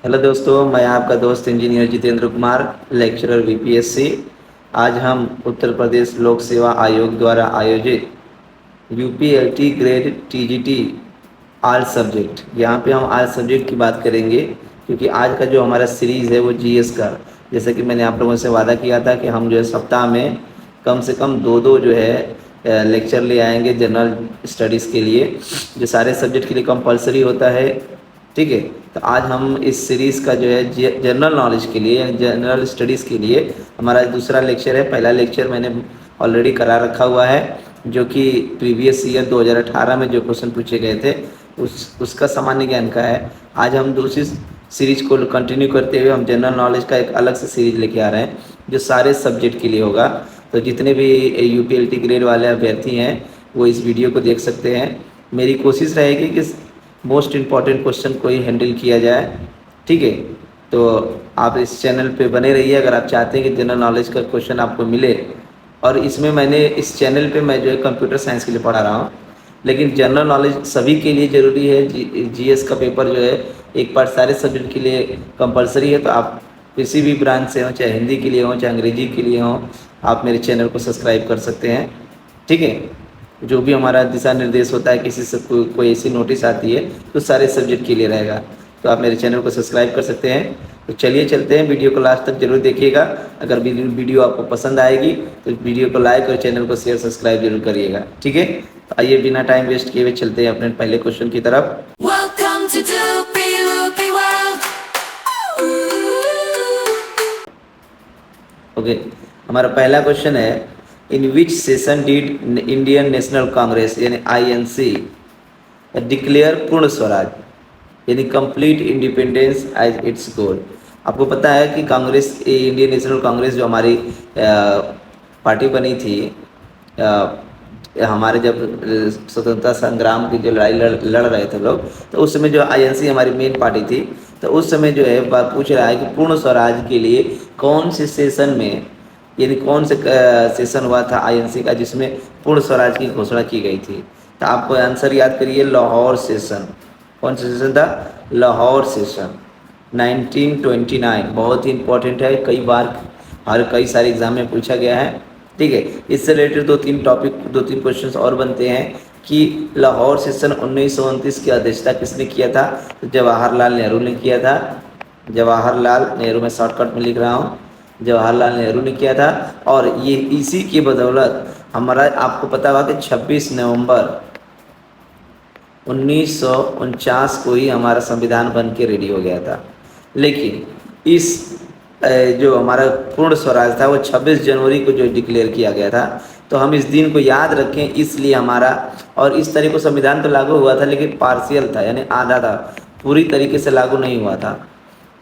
Hello दोस्तों, मैं आपका दोस्त engineer Jitendra Kumar, lecturer VPSC. आज हम उत्तर प्रदेश लोक सेवा आयोग द्वारा आयोजित यूपीएलटी ग्रेड टीजीटी आल सब्जेक्ट, यहाँ पे हम आल सब्जेक्ट की बात करेंगे क्योंकि आज का जो हमारा सीरीज़ है वो जीएस का। जैसे कि मैंने आप लोगों से वादा किया था कि हम जो है सप्ताह में कम से कम दो दो जो है लेक्चर ले आएंगे जनरल स्टडीज़ के लिए, जो सारे सब्जेक्ट के लिए कंपलसरी होता है। ठीक है, तो आज हम इस सीरीज़ का जो है जनरल नॉलेज के लिए यानी जनरल स्टडीज़ के लिए हमारा दूसरा लेक्चर है। पहला लेक्चर मैंने ऑलरेडी करा रखा हुआ है, जो कि प्रीवियस ईयर 2018 में जो क्वेश्चन पूछे गए थे उसका सामान्य ज्ञान का है। आज हम दूसरी सीरीज को कंटिन्यू करते हुए हम जनरल नॉलेज का एक अलग से सीरीज लेके आ रहे हैं, जो सारे सब्जेक्ट के लिए होगा। तो जितने भी यूपीएलटी ग्रेड वाले अभ्यर्थी हैं वो इस वीडियो को देख सकते हैं। मेरी कोशिश रहेगी कि मोस्ट इम्पॉर्टेंट क्वेश्चन को ही हैंडल किया जाए। ठीक है, तो आप इस चैनल पे बने रहिए अगर आप चाहते हैं कि जनरल नॉलेज का क्वेश्चन आपको मिले। और इसमें मैंने इस चैनल पे मैं जो है कंप्यूटर साइंस के लिए पढ़ा रहा हूँ, लेकिन जनरल नॉलेज सभी के लिए ज़रूरी है। जीएस का पेपर जो है एक पार्ट सारे सब्जेक्ट के लिए कंपलसरी है। तो आप किसी भी ब्रांच से हो, चाहे हिंदी के लिए हो चाहे अंग्रेजी के लिए हो, आप मेरे चैनल को सब्सक्राइब कर सकते हैं। ठीक है, जो भी हमारा दिशा निर्देश होता है, किसी से कोई ऐसी नोटिस आती है तो सारे सब्जेक्ट के लिए रहेगा। तो आप मेरे चैनल को सब्सक्राइब कर सकते हैं। तो चलिए चलते हैं, वीडियो को लास्ट तक जरूर देखिएगा। अगर वीडियो आपको पसंद आएगी तो वीडियो को लाइक और चैनल को शेयर सब्सक्राइब जरूर करिएगा। ठीक है, तो आइए बिना टाइम वेस्ट किए हुए चलते हैं अपने पहले क्वेश्चन की तरफ। Welcome to Doopy Loopy World. Okay, हमारा पहला क्वेश्चन है, in which session did Indian National Congress यानी आईएनसी डिक्लेयर पूर्ण स्वराज यानी complete independence as its goal. आपको पता है कि कांग्रेस, इंडियन नेशनल कांग्रेस जो हमारी पार्टी बनी थी, हमारे जब स्वतंत्रता संग्राम की जो लड़ाई लड़ रहे थे लोग, तो उस समय जो आईएनसी हमारी मेन पार्टी थी, तो उस समय जो है बात पूछ रहा है कि पूर्ण स्वराज के लिए कौन से सेशन में यानी कौन से सेशन हुआ था आईएनसी का जिसमें पूर्ण स्वराज की घोषणा की गई थी। तो आपको आंसर याद करिए, लाहौर सेशन। कौन सा सेशन था? लाहौर सेशन 1929। बहुत ही इंपॉर्टेंट है, कई बार कई सारे एग्जाम में पूछा गया है। ठीक है, इससे रिलेटेड दो तीन क्वेश्चंस और बनते हैं कि लाहौर सेशन 1929 की अध्यक्षता किसने किया था? तो जवाहरलाल नेहरू ने किया था। जवाहरलाल नेहरू, में शॉर्टकट में लिख रहा हूँ, जवाहरलाल नेहरू ने किया था। और ये इसी की बदौलत हमारा, आपको पता होगा कि 26 नवंबर 1949 को ही हमारा संविधान बन के रेडी हो गया था। लेकिन इस जो हमारा पूर्ण स्वराज था वो 26 जनवरी को जो डिक्लेयर किया गया था। तो हम इस दिन को याद रखें, इसलिए हमारा, और इस तरीके को संविधान तो लागू हुआ था लेकिन पार्शियल था यानी आधा था, पूरी तरीके से लागू नहीं हुआ था।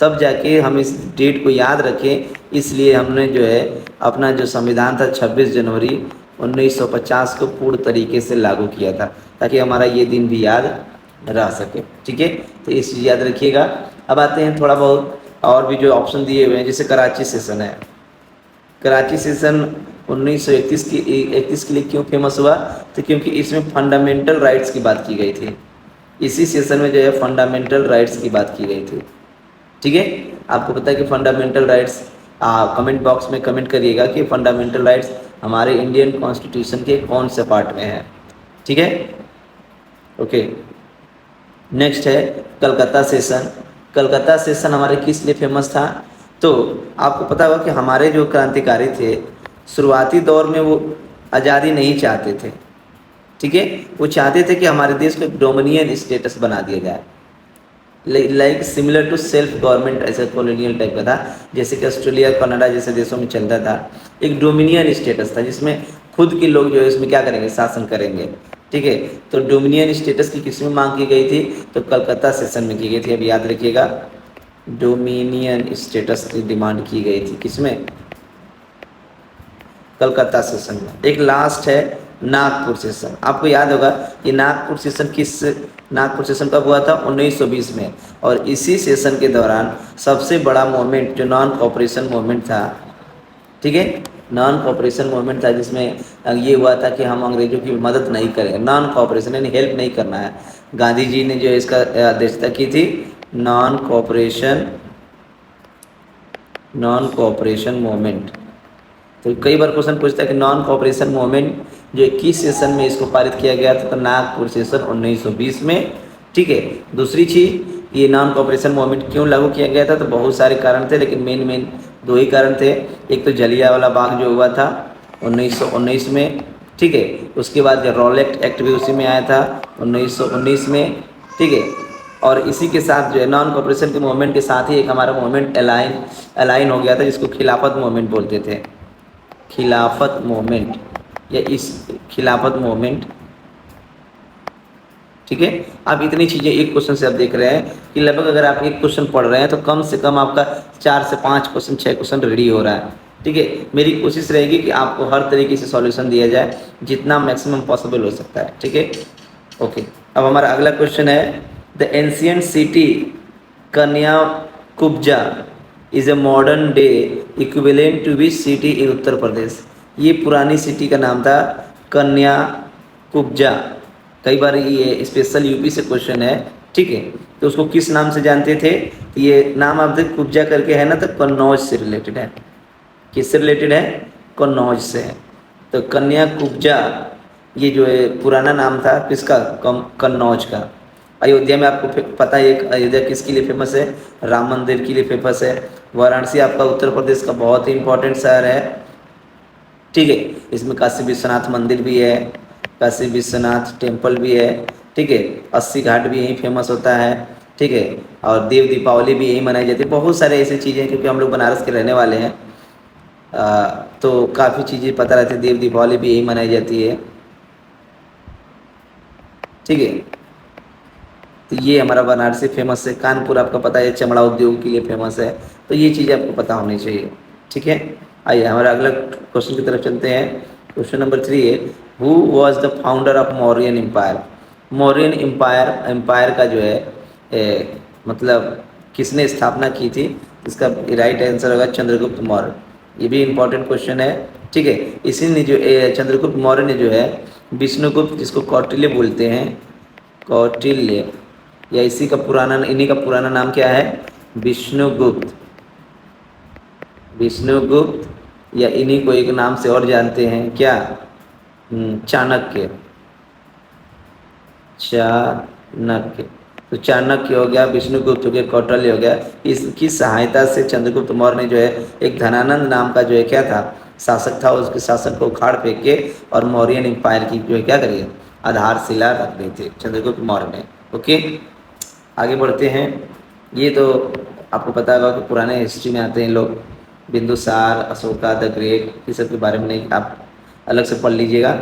तब जाके हम इस डेट को याद रखें, इसलिए हमने जो है अपना जो संविधान था 26 जनवरी 1950 को पूर्ण तरीके से लागू किया था, ताकि हमारा ये दिन भी याद रह सके। ठीक है, तो इस चीज़ याद रखिएगा। अब आते हैं थोड़ा बहुत और भी जो ऑप्शन दिए हुए हैं, जैसे कराची सेशन है। कराची सेशन 1931 के लिए क्यों फेमस हुआ? तो क्योंकि इसमें फंडामेंटल राइट्स की बात की गई थी। इसी सेशन में जो है फंडामेंटल राइट्स की बात की गई थी। ठीक है, आपको पता है कि फंडामेंटल राइट्स, कमेंट बॉक्स में कमेंट करिएगा कि फंडामेंटल राइट्स हमारे इंडियन कॉन्स्टिट्यूशन के कौन से पार्ट में है। ठीक है, ओके। नेक्स्ट है कलकत्ता सेशन। कलकत्ता सेशन हमारे किस लिए फेमस था? तो आपको पता होगा कि हमारे जो क्रांतिकारी थे शुरुआती दौर में वो आज़ादी नहीं चाहते थे। ठीक है, वो चाहते थे कि हमारे देश को एक डोमिनियन स्टेटस बना दिया जाए, like similar to self government, ऐसा कॉलोनियल टाइप का था, जैसे कि ऑस्ट्रेलिया कनाडा जैसे देशों में चलता था। एक डोमिनियन स्टेटस था जिसमें खुद के लोग जो है इसमें क्या करेंगे, शासन करेंगे। ठीक है, तो डोमिनियन स्टेटस की किस में मांग की गई थी? तो कलकत्ता सेशन में की गई थी। अब याद रखिएगा, डोमिनियन स्टेटस की डिमांड की गई थी किसमें? कलकत्ता सेशन में। एक लास्ट है नागपुर सेशन। आपको याद होगा ये नागपुर सेशन कब हुआ था? 1920 में। और इसी सेशन के दौरान सबसे बड़ा मूवमेंट जो नॉन कॉपरेशन मूवमेंट था, ठीक है, नॉन कॉपरेशन मूवमेंट था, जिसमें ये हुआ था कि हम अंग्रेजों की मदद नहीं करेंगे। नॉन कॉपरेशन यानी हेल्प नहीं करना है। गांधी जी ने जो इसका अध्यक्षता की थी नॉन कोऑपरेशन मूवमेंट। तो कई बार क्वेश्चन पूछता है कि नॉन कोऑपरेशन मूवमेंट जो किस सेशन में इसको पारित किया गया था, तो नागपुर सेशन 1920 में। ठीक है। दूसरी चीज़, ये नॉन कोऑपरेशन मूवमेंट क्यों लागू किया गया था, तो बहुत सारे कारण थे, लेकिन मेन दो ही कारण थे। एक तो जलियांवाला बाग जो हुआ था 1919 में। ठीक है। उसके बाद रॉलेट एक्ट भी उसी में आया था 1919 में। ठीक है। और इसी के साथ जो है नॉन कोऑपरेशन के मूवमेंट के साथ ही एक हमारा मूवमेंट अलाइन हो गया था, जिसको खिलाफत मूवमेंट बोलते थे। खिलाफत मूवमेंट या इस खिलाफत मूवमेंट। ठीक है। आप इतनी चीज़ें एक क्वेश्चन से आप देख रहे हैं कि लगभग अगर आप एक क्वेश्चन पढ़ रहे हैं तो कम से कम आपका 4 से 5 क्वेश्चन 6 क्वेश्चन रेडी हो रहा है। ठीक है। मेरी कोशिश रहेगी कि आपको हर तरीके से सॉल्यूशन दिया जाए जितना मैक्सिमम पॉसिबल हो सकता है। ठीक है। ओके। अब हमारा अगला क्वेश्चन है, the ancient city Kanyakubja is a modern day equivalent to which city in Uttar Pradesh. ये पुरानी सिटी का नाम था कन्याकुब्जा। कई बार ये स्पेशल यूपी से क्वेश्चन है। ठीक है। तो उसको किस नाम से जानते थे, तो ये नाम आप देख कुब्जा करके है ना, तो कन्नौज से रिलेटेड है। किससे रिलेटेड है, कन्नौज से है। तो कन्याकुब्जा ये जो है पुराना नाम था किसका, कन्नौज का। अयोध्या में आपको पता है, एक अयोध्या किसके लिए फेमस है, राम मंदिर के लिए फेमस है। वाराणसी आपका उत्तर प्रदेश का बहुत ही इंपॉर्टेंट शहर है। ठीक है। इसमें काशी विश्वनाथ मंदिर भी है, काशी विश्वनाथ टेम्पल भी है। ठीक है। 80 घाट भी यहीं फेमस होता है। ठीक है। और देव दीपावली भी यहीं मनाई जाती है। बहुत सारे ऐसी चीज़ें, क्योंकि हम लोग बनारस के रहने वाले हैं, तो काफ़ी चीज़ें पता रहती है। देव दीपावली भी यहीं मनाई जाती है। ठीक है। तो ये हमारा बनारसी फेमस है। कानपुर आपका पता है चमड़ा उद्योग के लिए फेमस है। तो ये चीज़ें आपको पता होनी चाहिए। ठीक है। आइए हमारा अगला क्वेश्चन की तरफ चलते हैं। क्वेश्चन नंबर 3 है, who was the founder of Mauryan empire. Mauryan empire का जो है मतलब किसने स्थापना की थी, इसका राइट आंसर होगा चंद्रगुप्त मौर्य। ये भी इम्पोर्टेंट क्वेश्चन है। ठीक है। इसी ने जो चंद्रगुप्त मौर्य ने जो है विष्णुगुप्त, जिसको कौटिल्य बोलते हैं, कौटिल्य, या इसी का पुराना, इन्हीं का पुराना नाम क्या है, विष्णुगुप्त। विष्णुगुप्त, या इन्हीं को एक नाम से और जानते हैं क्या, चाणक्य। चाणक्य। तो चाणक्य हो गया, विष्णुगुप्त हो गया, कौटिल्य हो गया। इसकी सहायता से चंद्रगुप्त मौर्य ने जो है एक धनानंद नाम का जो है क्या था, शासक था, उसके शासन को उखाड़ फेंक के और मौर्यन एम्पायर की जो है क्या करिए, आधारशिला रख दी थी चंद्रगुप्त मौर्य ने। ओके। आगे बढ़ते हैं। ये तो आपको पता होगा कि पुराने हिस्ट्री में आते हैं लोग, बिंदुसार, अशोका द ग्रेट, ये सब के बारे में नहीं, आप अलग से पढ़ लीजिएगा।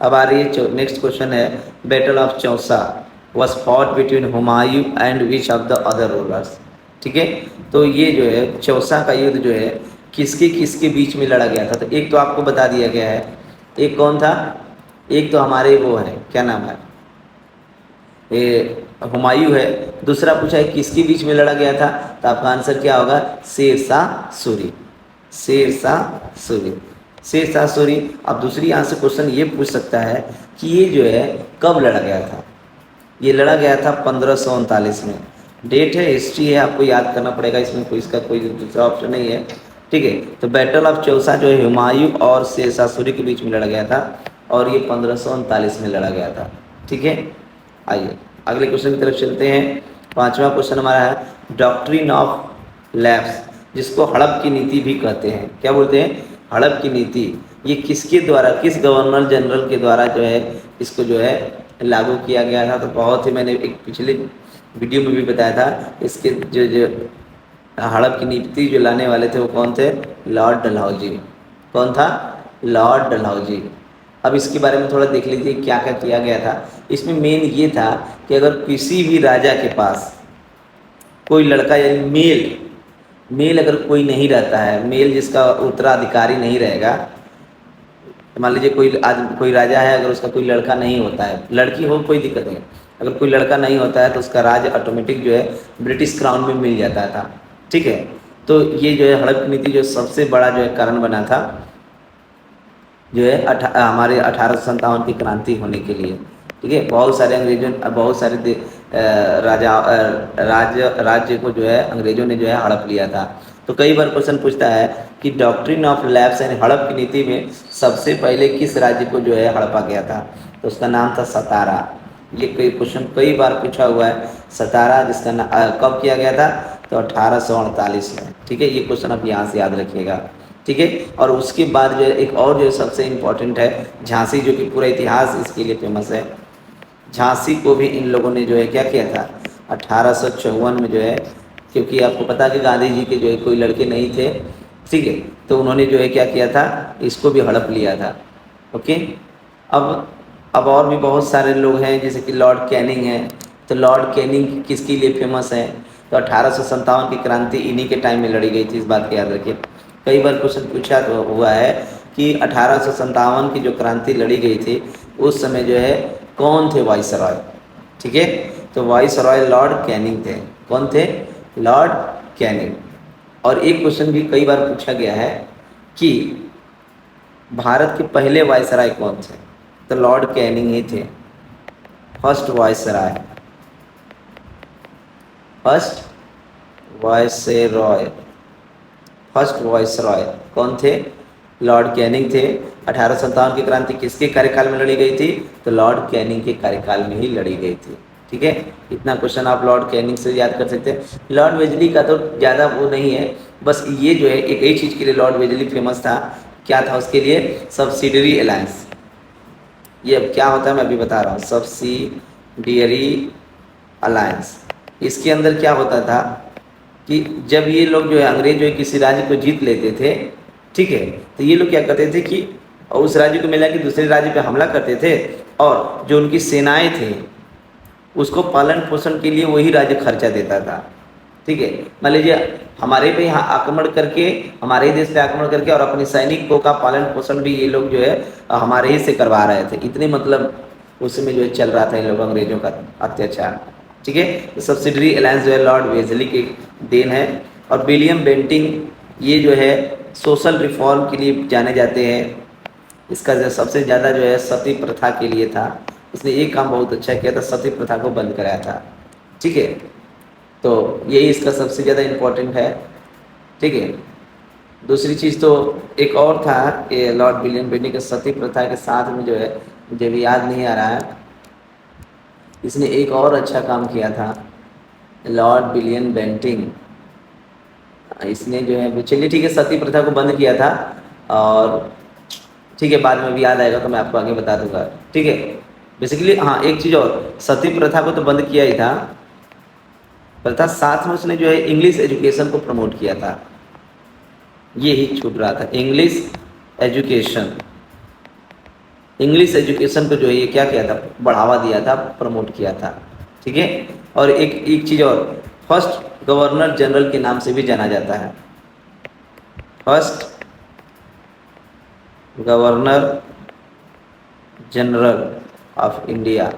अब आ रही है नेक्स्ट क्वेश्चन है, battle of Chausa was fought between Humayun and which of the other rulers. ठीक है। तो ये जो है चौसा का युद्ध जो है किसके किसके बीच में लड़ा गया था, तो एक तो आपको बता दिया गया है, एक कौन था, एक तो हमारे वो है, क्या नाम है, ये हुमायूं है। दूसरा पूछा है किसके बीच में लड़ा गया था, तो आपका आंसर क्या होगा, शेरशाह सूरी। शेरशाह सूरी, शेरशाह सूरी। अब दूसरी यहाँ से क्वेश्चन ये पूछ सकता है कि ये जो है कब लड़ा गया था, ये लड़ा गया था 1539 में। डेट है, हिस्ट्री है, आपको याद करना पड़ेगा, इसमें कोई इसका कोई दूसरा ऑप्शन नहीं है। ठीक है। तो बैटल ऑफ चौसा जो है हुमायूं और शेरशाह सूरी के बीच में लड़ा गया था, और ये 1539 में लड़ा गया था। ठीक है। आइए अगले क्वेश्चन की तरफ चलते हैं। 5वां क्वेश्चन हमारा है डॉक्ट्रिन ऑफ लैप्स, जिसको हड़प की नीति भी कहते हैं। क्या बोलते हैं, हड़प की नीति। ये किसके द्वारा, किस गवर्नर जनरल के द्वारा जो है इसको जो है लागू किया गया था, तो बहुत ही मैंने एक पिछले वीडियो में भी बताया था, इसके जो हड़प की नीति जो लाने वाले थे वो कौन थे, लॉर्ड डलहौजी। कौन था, लॉर्ड डलहौजी। अब इसके बारे में थोड़ा देख लीजिए क्या क्या किया गया था। इसमें मेन ये था कि अगर किसी भी राजा के पास कोई लड़का यानी मेल अगर कोई नहीं रहता है, मेल जिसका उत्तराधिकारी नहीं रहेगा, मान लीजिए कोई राजा है, अगर उसका कोई लड़का नहीं होता है, लड़की हो कोई दिक्कत नहीं, अगर कोई लड़का नहीं होता है तो उसका राज ऑटोमेटिक जो है ब्रिटिश क्राउन में मिल जाता था। ठीक है। तो ये जो है हड़प नीति जो सबसे बड़ा जो है कारण बना था, जो है हमारे 1857 की क्रांति होने के लिए। ठीक है। बहुत सारे अंग्रेजों, बहुत सारे राज्य को जो है अंग्रेजों ने जो है हड़प लिया था। तो कई बार क्वेश्चन पूछता है कि डॉक्ट्रिन ऑफ लैप्स यानी हड़प की नीति में सबसे पहले किस राज्य को जो है हड़पा गया था? तो उसका नाम था सतारा। ये कई क्वेश्चन कई बार पूछा हुआ है। सतारा जिसका कब किया गया था? तो 1848 में। ठीक है, ये क्वेश्चन आप यहाँ से याद रखिएगा। ठीक है, और उसके बाद जो है एक और जो सबसे इम्पोर्टेंट है झांसी, जो कि पूरा इतिहास इसके लिए फेमस है। झांसी को भी इन लोगों ने जो है क्या किया था? 1854 में जो है, क्योंकि आपको पता है कि गांधी जी के जो है कोई लड़के नहीं थे, ठीक है, तो उन्होंने जो है क्या किया था? इसको भी हड़प लिया था। ओके, अब और भी बहुत सारे लोग हैं, जैसे कि लॉर्ड कैनिंग है। तो लॉर्ड कैनिंग किसके लिए फेमस है? तो 1857 की क्रांति इन्हीं के टाइम में लड़ी गई थी, इस बात को याद रखिए। कई बार क्वेश्चन पूछा तो हुआ है कि 1857 की जो क्रांति लड़ी गई थी उस समय जो है कौन थे वाइसरॉय? ठीक है, तो वाइसरॉय लॉर्ड कैनिंग थे। कौन थे? Lord Canning. और एक क्वेश्चन भी कई बार पूछा गया है कि भारत के पहले वाइसराय कौन थे? तो लॉर्ड कैनिंग ही थे, फर्स्ट वाइसराय। फर्स्ट वाइसरॉय कौन थे? लॉर्ड कैनिंग थे। 1857 की क्रांति किसके कार्यकाल में लड़ी गई थी? तो लॉर्ड कैनिंग के कार्यकाल में ही लड़ी गई थी। ठीक है, इतना क्वेश्चन आप लॉर्ड कैनिंग से याद कर सकते हैं। लॉर्ड वेजली का तो ज़्यादा वो नहीं है, बस ये जो है एक ही चीज़ के लिए लॉर्ड वेजली फेमस था। क्या था उसके लिए? Subsidiary alliance. ये अब क्या होता है मैं अभी बता रहा हूँ। सब्सिडियरी अलायंस, इसके अंदर क्या होता था कि जब ये लोग जो है अंग्रेज जो है किसी राज्य को जीत लेते थे, ठीक है, तो ये लोग क्या करते थे कि उस राज्य को मिला कि दूसरे राज्य पे हमला करते थे, और जो उनकी सेनाएं थे उसको पालन पोषण के लिए वही राज्य खर्चा देता था। ठीक है, मान लीजिए हमारे पे यहाँ आक्रमण करके, हमारे ही देश पे आक्रमण करके और अपने सैनिकों का पालन पोषण भी ये लोग जो है हमारे ही से करवा रहे थे। इतने मतलब उसमें जो है चल रहा था इन लोग अंग्रेजों का अत्याचार। ठीक है, तो सब्सिडरी अलायंस जो है लॉर्ड वेजली की देन है। और विलियम बेंटिंग ये जो है सोशल रिफॉर्म के लिए जाने जाते हैं। इसका जो सबसे ज़्यादा जो है सती प्रथा के लिए था। इसने एक काम बहुत अच्छा किया था, सती प्रथा को बंद कराया था। ठीक है, तो यही इसका सबसे ज़्यादा इम्पोर्टेंट है। ठीक है, दूसरी चीज़ तो एक और था कि लॉर्ड विलियम बेंटिंग के सती प्रथा के साथ में जो है मुझे भी याद नहीं आ रहा है, इसने एक और अच्छा काम किया था लॉर्ड विलियम बेंटिंग। इसने जो है चलिए ठीक है सती प्रथा को बंद किया था, और ठीक है बाद में भी याद आएगा तो मैं आपको आगे बता दूंगा। ठीक है, बेसिकली हाँ एक चीज़ और, सती प्रथा को तो बंद किया ही था, प्रथा साथ में उसने जो है इंग्लिश एजुकेशन को प्रमोट किया था। ये ही छूट रहा था, इंग्लिश एजुकेशन। इंग्लिश एजुकेशन को जो है ये क्या किया था? बढ़ावा दिया था, प्रमोट किया था। ठीक है, और एक चीज़ और, फर्स्ट गवर्नर जनरल के नाम से भी जाना जाता है। First governor general of India.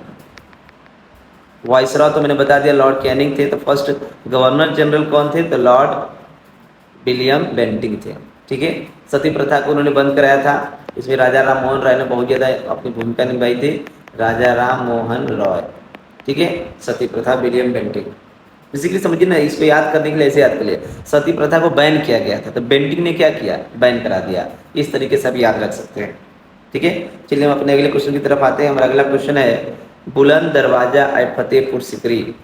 Viceroy तो मैंने बता दिया लॉर्ड कैनिंग थे, तो फर्स्ट गवर्नर जनरल कौन थे? तो लॉर्ड विलियम बेंटिंग थे। ठीक है, सती प्रथा को उन्होंने बंद कराया था। इसमें राजा राम मोहन राय ने बहुत ज़्यादा अपनी भूमिका निभाई थी। राजा राम मोहन रॉय। ठीक है, सती प्रथा विलियम बेंटिंग। बेसिकली समझिए ना, इसको याद करने के लिए ऐसे याद कर लिया, सती प्रथा को बैन किया गया था, तो बेंटिंग ने क्या किया? बैन करा दिया। इस तरीके से आप याद रख सकते हैं। ठीक है, चलिए हम अपने अगले क्वेश्चन की तरफ आते हैं। हमारा अगला क्वेश्चन है, Buland Darwaza at Fatehpur Sikri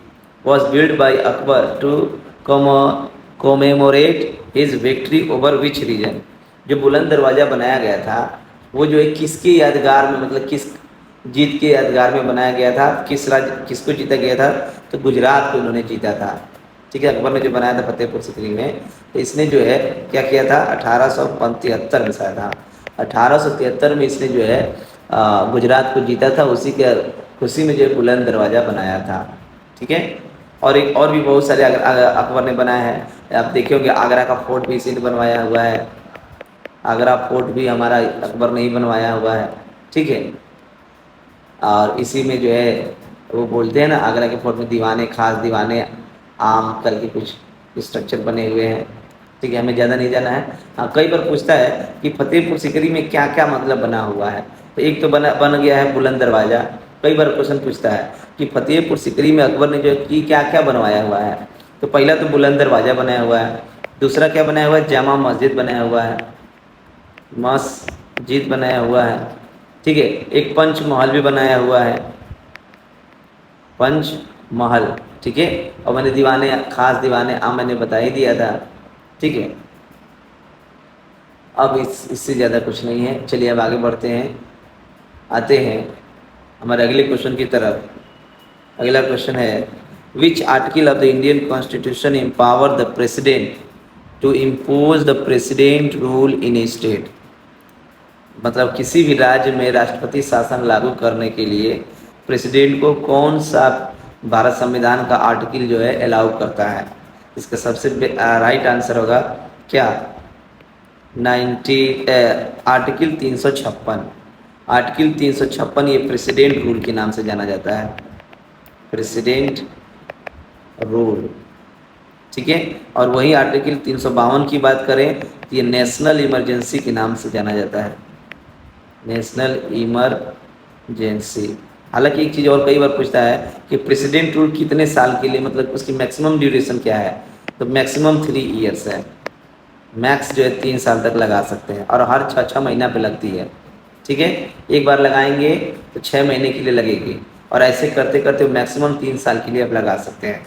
was build by Akbar to commemorate his victory over which region. जो बुलंद दरवाज़ा बनाया गया था वो जो है किसके यादगार में, मतलब किस जीत के यादगार में बनाया गया था? किस राज्य, किसको जीता गया था? तो गुजरात को उन्होंने जीता था। ठीक है, अकबर ने जो बनाया था फतेहपुर सिकरी में, तो इसने जो है क्या किया था? 1873 में शायद, हाँ 1873 में इसने जो है गुजरात को जीता था। उसी के खुशी में जो है बुलंद दरवाज़ा बनाया था। ठीक है, और एक और भी बहुत सारे अकबर ने बनाया है। आप देखे होंगे आगरा का फोर्ट भी इसी ने बनवाया हुआ है। आगरा फोर्ट भी हमारा अकबर ने ही बनवाया हुआ है। ठीक है, और इसी में जो है वो बोलते हैं ना, आगरा के फोर्ट में दीवाने, खास दीवाने आम करके कुछ स्ट्रक्चर बने हुए हैं। ठीक है, हमें ज़्यादा नहीं जाना है। हाँ, कई बार पूछता है कि फतेहपुर सिकरी में क्या क्या मतलब बना हुआ है। तो एक तो बन गया है बुलंद दरवाज़ा, कई बार क्वेश्चन पूछता है कि फतेहपुर सीकरी में अकबर ने जो की क्या क्या बनवाया हुआ है। तो पहला तो बुलंद दरवाज़ा बनाया हुआ है, दूसरा क्या बनाया हुआ है, जामा मस्जिद बनाया हुआ है, मस्जिद बनाया हुआ है, ठीक है। एक पंच महल भी बनाया हुआ है, पंच महल, ठीक है। और मैंने दीवाने खास दीवाने मैंने बता ही दिया था, ठीक है। अब इससे ज़्यादा कुछ नहीं है। चलिए अब आगे बढ़ते हैं, आते हैं हमारे अगले क्वेश्चन की तरफ। अगला क्वेश्चन है, which article of the Indian constitution empower the president to impose the president rule in a state. मतलब किसी भी राज्य में राष्ट्रपति शासन लागू करने के लिए प्रेसिडेंट को कौन सा भारत संविधान का आर्टिकल जो है अलाउ करता है। इसका सबसे राइट आंसर होगा क्या, आर्टिकल 356। आर्टिकल 356 ये प्रेसिडेंट रूल के नाम से जाना जाता है, प्रेसिडेंट रूल, ठीक है। और वही आर्टिकल 352 की बात करें तो ये नेशनल इमरजेंसी के नाम से जाना जाता है, नेशनल इमरजेंसी। हालांकि एक चीज़ और कई बार पूछता है कि प्रेसिडेंट रूल कितने साल के लिए, मतलब उसकी मैक्सिमम ड्यूरेशन क्या है। तो मैक्सिमम 3 ईयर्स है, मैक्स जो है 3 साल तक लगा सकते हैं, और हर 6 महीना पे लगती है, ठीक है। एक बार लगाएंगे तो 6 महीने के लिए लगेगी, और ऐसे करते करते मैक्सिमम 3 साल के लिए आप लगा सकते हैं।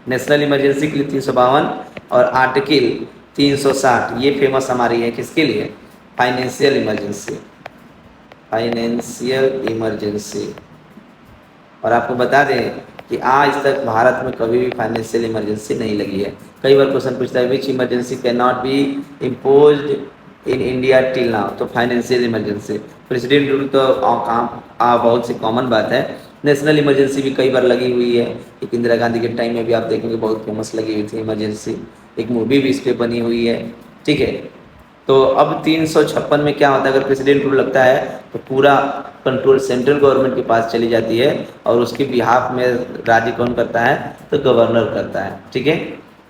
नेशनल इमरजेंसी के लिए 352 और आर्टिकल 360 ये फेमस हमारी है किसके लिए, फाइनेंशियल इमरजेंसी, फाइनेंशियल इमरजेंसी। और आपको बता दें कि आज तक भारत में कभी भी फाइनेंशियल इमरजेंसी नहीं लगी है। कई बार क्वेश्चन पूछता है which emergency can not be imposed in India till now. तो फाइनेंशियल इमरजेंसी, प्रेसिडेंट रूल तो बहुत सी कॉमन बात है। नेशनल इमरजेंसी भी कई बार लगी हुई है, एक इंदिरा गांधी के टाइम में भी आप देखेंगे बहुत फेमस लगी हुई थी इमरजेंसी, एक मूवी भी इस पर बनी हुई है, ठीक है। तो अब 356 में क्या होता है, अगर प्रेसिडेंट रूल लगता है तो पूरा कंट्रोल सेंट्रल गवर्नमेंट के पास चली जाती है, और उसके बिहाफ में राज्य कौन करता है, तो गवर्नर करता है, ठीक है।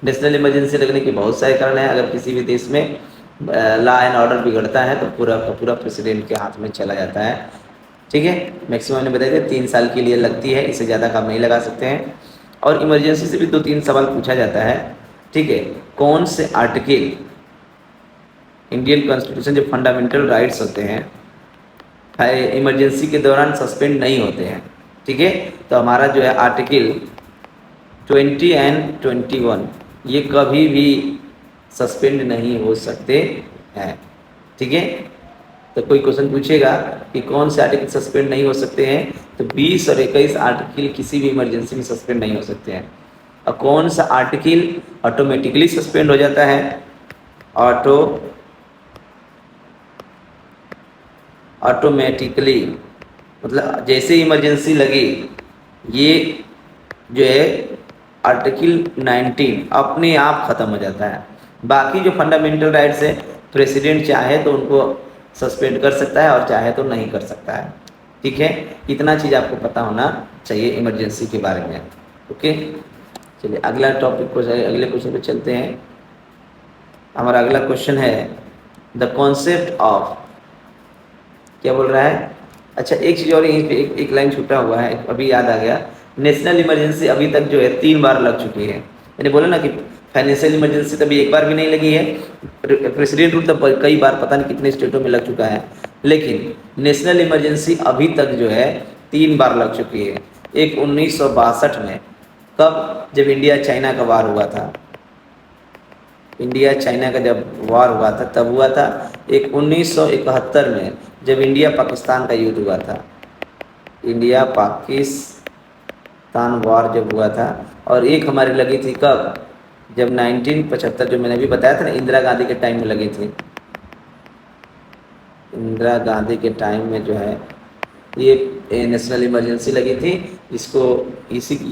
नेशनल इमरजेंसी लगने के बहुत सारे कारण हैं। अगर किसी भी देश में लॉ एंड ऑर्डर बिगड़ता है तो पूरा का पूरा प्रेसिडेंट के हाथ में चला जाता है, ठीक है। मैक्सिमम ने बताया 3 साल के लिए लगती है, इससे ज़्यादा काम नहीं लगा सकते हैं। और इमरजेंसी से भी 2-3 सवाल पूछा जाता है, ठीक है। कौन से आर्टिकल इंडियन कॉन्स्टिट्यूशन जो फंडामेंटल राइट्स होते हैं इमरजेंसी के दौरान सस्पेंड नहीं होते हैं, ठीक है। तो हमारा जो है आर्टिकल 20 एंड 21 ये कभी भी सस्पेंड नहीं हो सकते हैं, ठीक है। तो कोई क्वेश्चन पूछेगा कि कौन से आर्टिकल सस्पेंड नहीं हो सकते हैं, तो 20 और 21 आर्टिकल किसी भी इमरजेंसी में सस्पेंड नहीं हो सकते हैं। और कौन सा आर्टिकल ऑटोमेटिकली सस्पेंड हो जाता है, ऑटोमेटिकली, मतलब जैसे इमरजेंसी लगी ये जो है आर्टिकल 19 अपने आप ख़त्म हो जाता है। बाकी जो फंडामेंटल राइट्स है प्रेसिडेंट चाहे तो उनको सस्पेंड कर सकता है और चाहे तो नहीं कर सकता है, ठीक है। इतना चीज़ आपको पता होना चाहिए इमरजेंसी के बारे में, ओके। चलिए अगला टॉपिक को अगले क्वेश्चन पे चलते हैं। हमारा अगला क्वेश्चन है द कॉन्सेप्ट ऑफ, क्या बोल रहा है, अच्छा एक चीज़ और यहीं पे एक लाइन छूटा हुआ है, अभी याद आ गया। नेशनल इमरजेंसी अभी तक जो है 3 बार लग चुकी है। मैंने बोला ना कि फाइनेंशियल इमरजेंसी तभी एक बार भी नहीं लगी है, प्रेसिडेंट रूल तब कई बार पता नहीं कितने स्टेटों में लग चुका है, लेकिन नेशनल इमरजेंसी अभी तक जो है 3 बार लग चुकी है। एक 1962 में, कब, जब इंडिया चाइना का वार हुआ था, इंडिया चाइना का जब वार हुआ था तब हुआ था। एक 1971 में जब इंडिया पाकिस्तान का युद्ध हुआ था, इंडिया पाकिस्तान वार जब हुआ था। और एक हमारी लगी थी कब, जब 1975 जो मैंने अभी बताया था ना, इंदिरा गांधी के टाइम में लगी थी। इंदिरा गांधी के टाइम में जो है ये नेशनल इमरजेंसी लगी थी,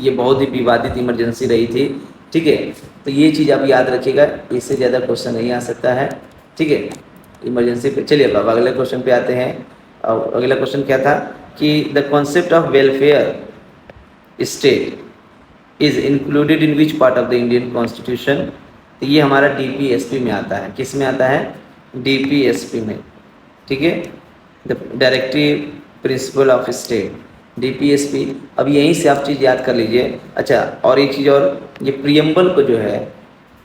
ये बहुत ही विवादित इमरजेंसी रही थी, ठीक है। तो ये चीज़ आप याद रखिएगा, इससे ज़्यादा क्वेश्चन नहीं आ सकता है, ठीक है, इमरजेंसी पे। चलिए अब अगले क्वेश्चन पे आते हैं। और अगला क्वेश्चन क्या था कि the concept of welfare state is included in which part of the Indian constitution. तो ये हमारा DPSP में आता है, किस में आता है, DPSP में, ठीक है, the directive principle of state. DPSP। अब यहीं से आप चीज़ याद कर लीजिए। अच्छा, और एक चीज़ और, ये प्रियम्बल को जो है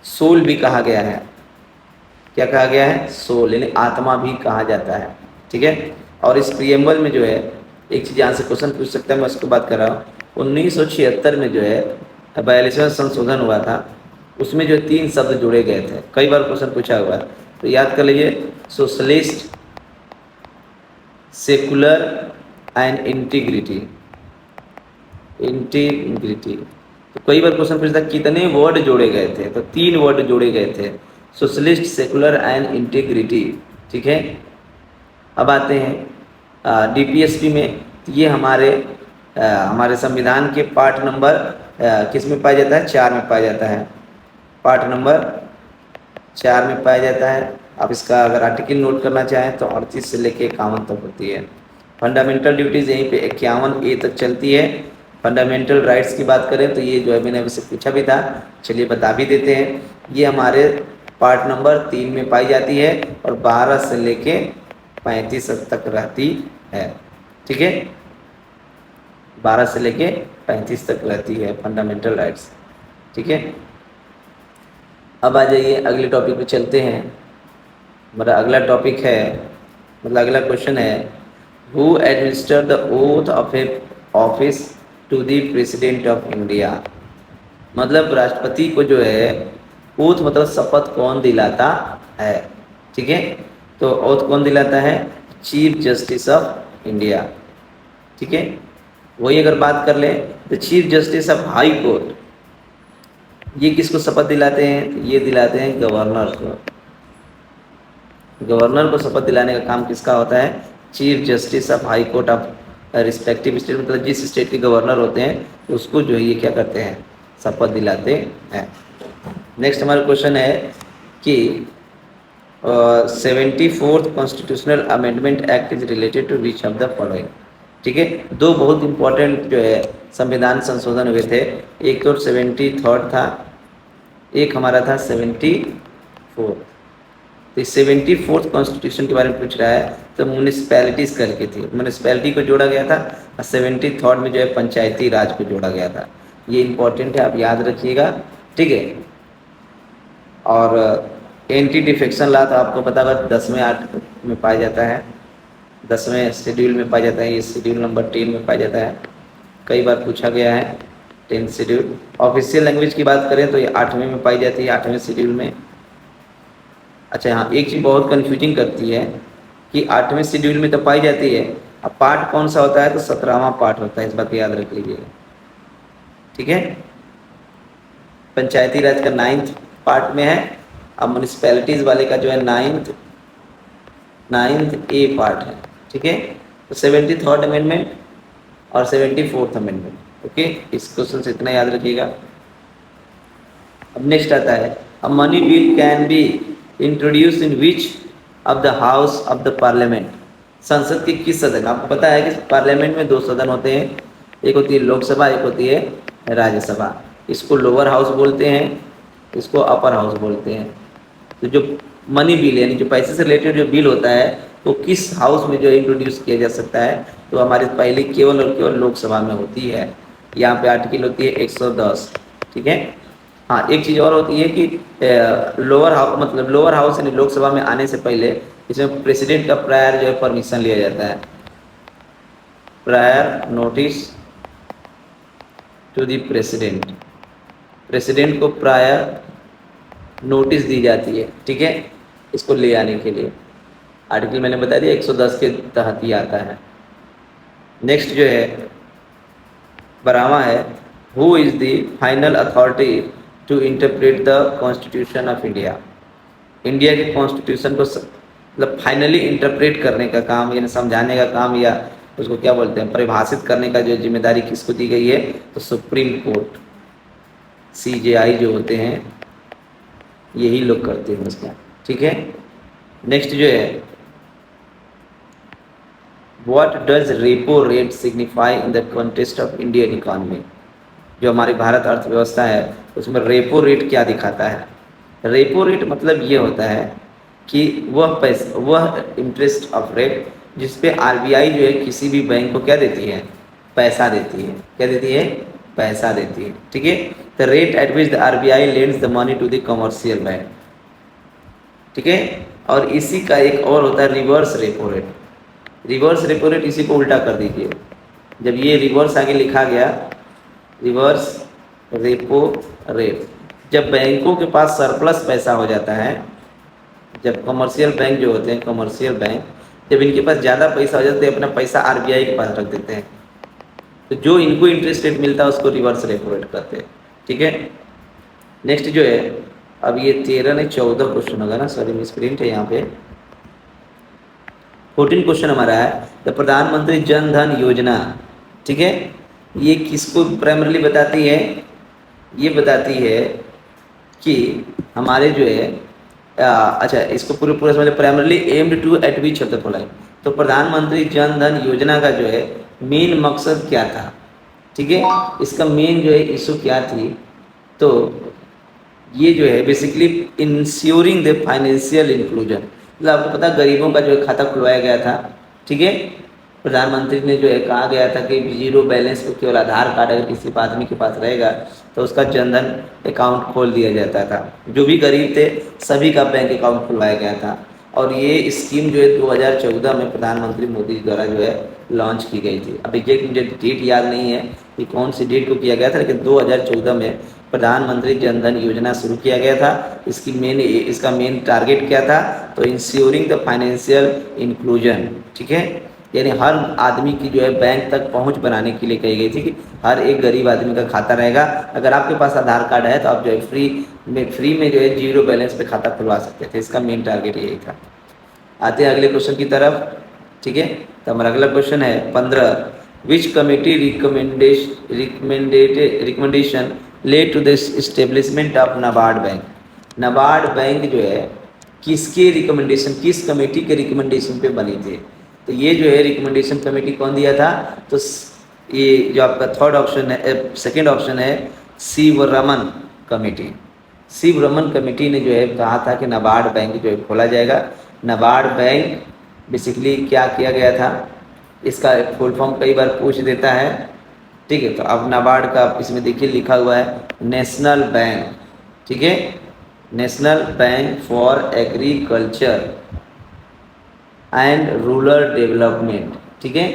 सोल भी कहा गया है। क्या कहा गया है? सोल, यानी आत्मा भी कहा जाता है। ठीक है। और इस प्रियम्बल में जो है एक चीज़ यहाँ से क्वेश्चन पूछ सकता है, मैं उसको बात कर रहा हूँ। 1976 में जो है 42वां संशोधन हुआ था, उसमें जो 3 शब्द जोड़े गए थे, कई बार क्वेश्चन पूछा हुआ है, तो याद कर लीजिए, socialist, secular and integrity. Integrity, तो कई बार क्वेश्चन पूछता कितने वर्ड जोड़े गए थे, तो 3 वर्ड जोड़े गए थे, सोशलिस्ट, सेकुलर एंड इंटीग्रिटी। ठीक है। अब आते हैं DPSP में। ये हमारे संविधान के पार्ट नंबर किस में पाया जाता है? 4 में पाया जाता है। पार्ट नंबर 4 में पाया जाता है। आप इसका अगर आर्टिकल नोट करना चाहें तो 38 से लेके 51 तक होती है। फंडामेंटल ड्यूटीज़ यहीं पे 51A तक चलती है। फंडामेंटल राइट्स की बात करें तो ये जो है मैंने आपसे पूछा भी था, चलिए बता भी देते हैं। ये हमारे पार्ट नंबर 3 में पाई जाती है और 12 से लेके 35 तक रहती है। ठीक है, 12 से लेके 35 तक रहती है फंडामेंटल राइट्स। ठीक है। अब आ जाइए अगले टॉपिक पे चलते हैं। हमारा अगला टॉपिक है, मतलब अगला क्वेश्चन है, who administer the oath of a office to the president of India. मतलब राष्ट्रपति को जो है ओथ मतलब शपथ कौन दिलाता है। ठीक है, तो ओथ कौन दिलाता है? Chief justice of India. ठीक है, वही अगर बात कर लें तो chief justice of high court, ये किसको शपथ दिलाते हैं? तो ये दिलाते हैं गवर्नर को। गवर्नर को शपथ दिलाने का काम किसका होता है? Chief justice of high court of respective state, मतलब जिस स्टेट के गवर्नर होते हैं उसको जो है ये क्या करते हैं? शपथ दिलाते हैं। नेक्स्ट हमारा क्वेश्चन है कि 74th constitutional amendment act is related to which of the following. ठीक है, 2 बहुत इंपॉर्टेंट जो है संविधान संशोधन हुए थे। एक तो 73rd था, एक हमारा था 74th। तो 74th कॉन्स्टिट्यूशन के बारे में पूछ रहा है, तो म्यूनिसपैलिटीज़ करके थी, म्यूनिसपैलिटी को जोड़ा गया था, और 73rd में जो है पंचायती राज को जोड़ा गया था। ये इंपॉर्टेंट है, आप याद रखिएगा। ठीक है। और एंटी डिफेक्शन लॉ तो आपको पता होगा 10वें आर्टिकल में पाया जाता है, 10वें शेड्यूल में पाया जाता है, ये शेड्यूल नंबर 10 में पाया जाता है, कई बार पूछा गया है 10th शेड्यूल। ऑफिशियल लैंग्वेज की बात करें तो ये 8वें में पाई जाती है, 8वें शेड्यूल में। अच्छा, हाँ एक चीज़ बहुत कन्फ्यूजिंग करती है कि 8वें शेड्यूल में तो पाई जाती है, अब पार्ट कौन सा होता है? तो 17वां पार्ट होता है, इस बात को याद रख लीजिएगा। ठीक है, पंचायती राज का 9th पार्ट में है, अब म्यूनिसपैलिटीज़ वाले का जो है 9th A पार्ट है। ठीक है, तो 73rd अमेंडमेंट और 74th अमेंडमेंट। ओके, इस क्वेश्चन से इतना याद रखिएगा। अब नेक्स्ट आता है, a money bill can be introduce in which of the house of the parliament. संसद के किस सदन? आपको पता है कि पार्लियामेंट में 2 सदन होते हैं, एक होती है लोकसभा, एक होती है राज्यसभा। इसको लोअर हाउस बोलते हैं, इसको अपर हाउस बोलते हैं। तो जो मनी बिल यानी जो पैसे से रिलेटेड जो बिल होता है तो किस हाउस में जो इंट्रोड्यूस किया जा सकता है? तो हमारे पहले केवल और केवल लोकसभा में होती है। यहाँ पे आर्टिकल होती है 110। ठीक है। हाँ, एक चीज़ और होती है कि लोअर हाउस, मतलब लोअर हाउस यानी लोकसभा में आने से पहले इसमें प्रेसिडेंट का प्रायर जो है परमिशन लिया जाता है, prior notice to the president. President को प्रायर नोटिस दी जाती है। ठीक है, इसको ले आने के लिए। आर्टिकल मैंने बता दिया 110 के तहत ही आता है। नेक्स्ट जो है 12वां है, who is the final authority to interpret the constitution of India. India के कॉन्स्टिट्यूशन को मतलब फाइनली इंटरप्रेट करने का काम, यानी समझाने का काम, या उसको क्या बोलते हैं, परिभाषित करने का जो जिम्मेदारी किसको दी गई है? तो सुप्रीम कोर्ट, CJI जो होते हैं यही लोग करते हैं उसका। ठीक है। नेक्स्ट जो है, what does repo rate signify in the context of Indian economy. जो हमारी भारत अर्थव्यवस्था है उसमें रेपो रेट क्या दिखाता है? रेपो रेट मतलब ये होता है कि वह इंटरेस्ट ऑफ रेट जिस पे RBI जो है किसी भी बैंक को क्या देती है? पैसा देती है। क्या देती है? पैसा देती है। ठीक है, the rate at which the RBI lends the money to the commercial bank. ठीक है, और इसी का एक और होता है reverse repo rate. Reverse repo rate, इसी को उल्टा कर दीजिए। जब ये रिवर्स आगे लिखा गया, रिवर्स रेपो रेट, जब बैंकों के पास सरप्लस पैसा हो जाता है, जब कमर्शियल बैंक जो होते हैं, कमर्शियल बैंक जब इनके पास ज़्यादा पैसा हो जाता है, अपना पैसा आरबीआई के पास रख देते हैं, तो जो इनको इंटरेस्ट रेट मिलता है उसको रिवर्स रेपो रेट करते हैं। ठीक है, नेक्स्ट जो है, अब ये 13 नहीं 14 क्वेश्चन होगा ना, सॉरी मिस प्रिंट है यहाँ पे। 14 क्वेश्चन हमारा है, द प्रधानमंत्री जन धन योजना। ठीक है, ये किसको प्राइमरली बताती है? ये बताती है कि हमारे जो है अच्छा, इसको पूरे पूरा समझ, primarily aimed to at which of the following. तो प्रधानमंत्री जन धन योजना का जो है मेन मकसद क्या था? ठीक है, इसका मेन जो है इशू क्या थी? तो ये जो है basically ensuring the financial inclusion, मतलब आपको पता गरीबों का जो है खाता खुलवाया गया था। ठीक है, प्रधानमंत्री ने जो है कहा गया था कि जीरो बैलेंस पे केवल आधार कार्ड अगर किसी आदमी के पास रहेगा तो उसका जनधन अकाउंट खोल दिया जाता था। जो भी गरीब थे सभी का बैंक अकाउंट खुलवाया गया था, और ये स्कीम जो है 2014 में प्रधानमंत्री मोदी जी द्वारा जो है लॉन्च की गई थी। अब एग्जैक्ट मुझे डेट याद नहीं है कि कौन सी डेट को किया गया था, लेकिन 2014 में प्रधानमंत्री जन धन योजना शुरू किया गया था। इसका मेन टारगेट क्या था? तो इंश्योरिंग द फाइनेंशियल इंक्लूजन। ठीक है, यानी हर आदमी की जो है बैंक तक पहुंच बनाने के लिए कही गई थी कि हर एक गरीब आदमी का खाता रहेगा। अगर आपके पास आधार कार्ड है तो आप जो है फ्री में जो है जीरो बैलेंस पे खाता खुलवा सकते थे। इसका मेन टारगेट यही था। आते हैं अगले क्वेश्चन की तरफ। ठीक है, तो हमारा अगला क्वेश्चन है 15, which committee recommendation led to the establishment of NABARD bank. NABARD bank जो है किसके रिकमेंडेशन, किस कमेटी के रिकमेंडेशन पे बनी थी? तो ये जो है रिकमेंडेशन कमेटी कौन दिया था? तो ये जो आपका थर्ड ऑप्शन है, सेकंड ऑप्शन है शिवरमन कमेटी। शिवरमन कमेटी ने जो है कहा था कि नाबार्ड बैंक जो है खोला जाएगा। नाबार्ड बैंक बेसिकली क्या किया गया था, इसका फुल फॉर्म कई बार पूछ देता है। ठीक है, तो अब नाबार्ड का इसमें देखिए लिखा हुआ है नेशनल बैंक। ठीक है, national bank for agriculture and rural development. ठीक है,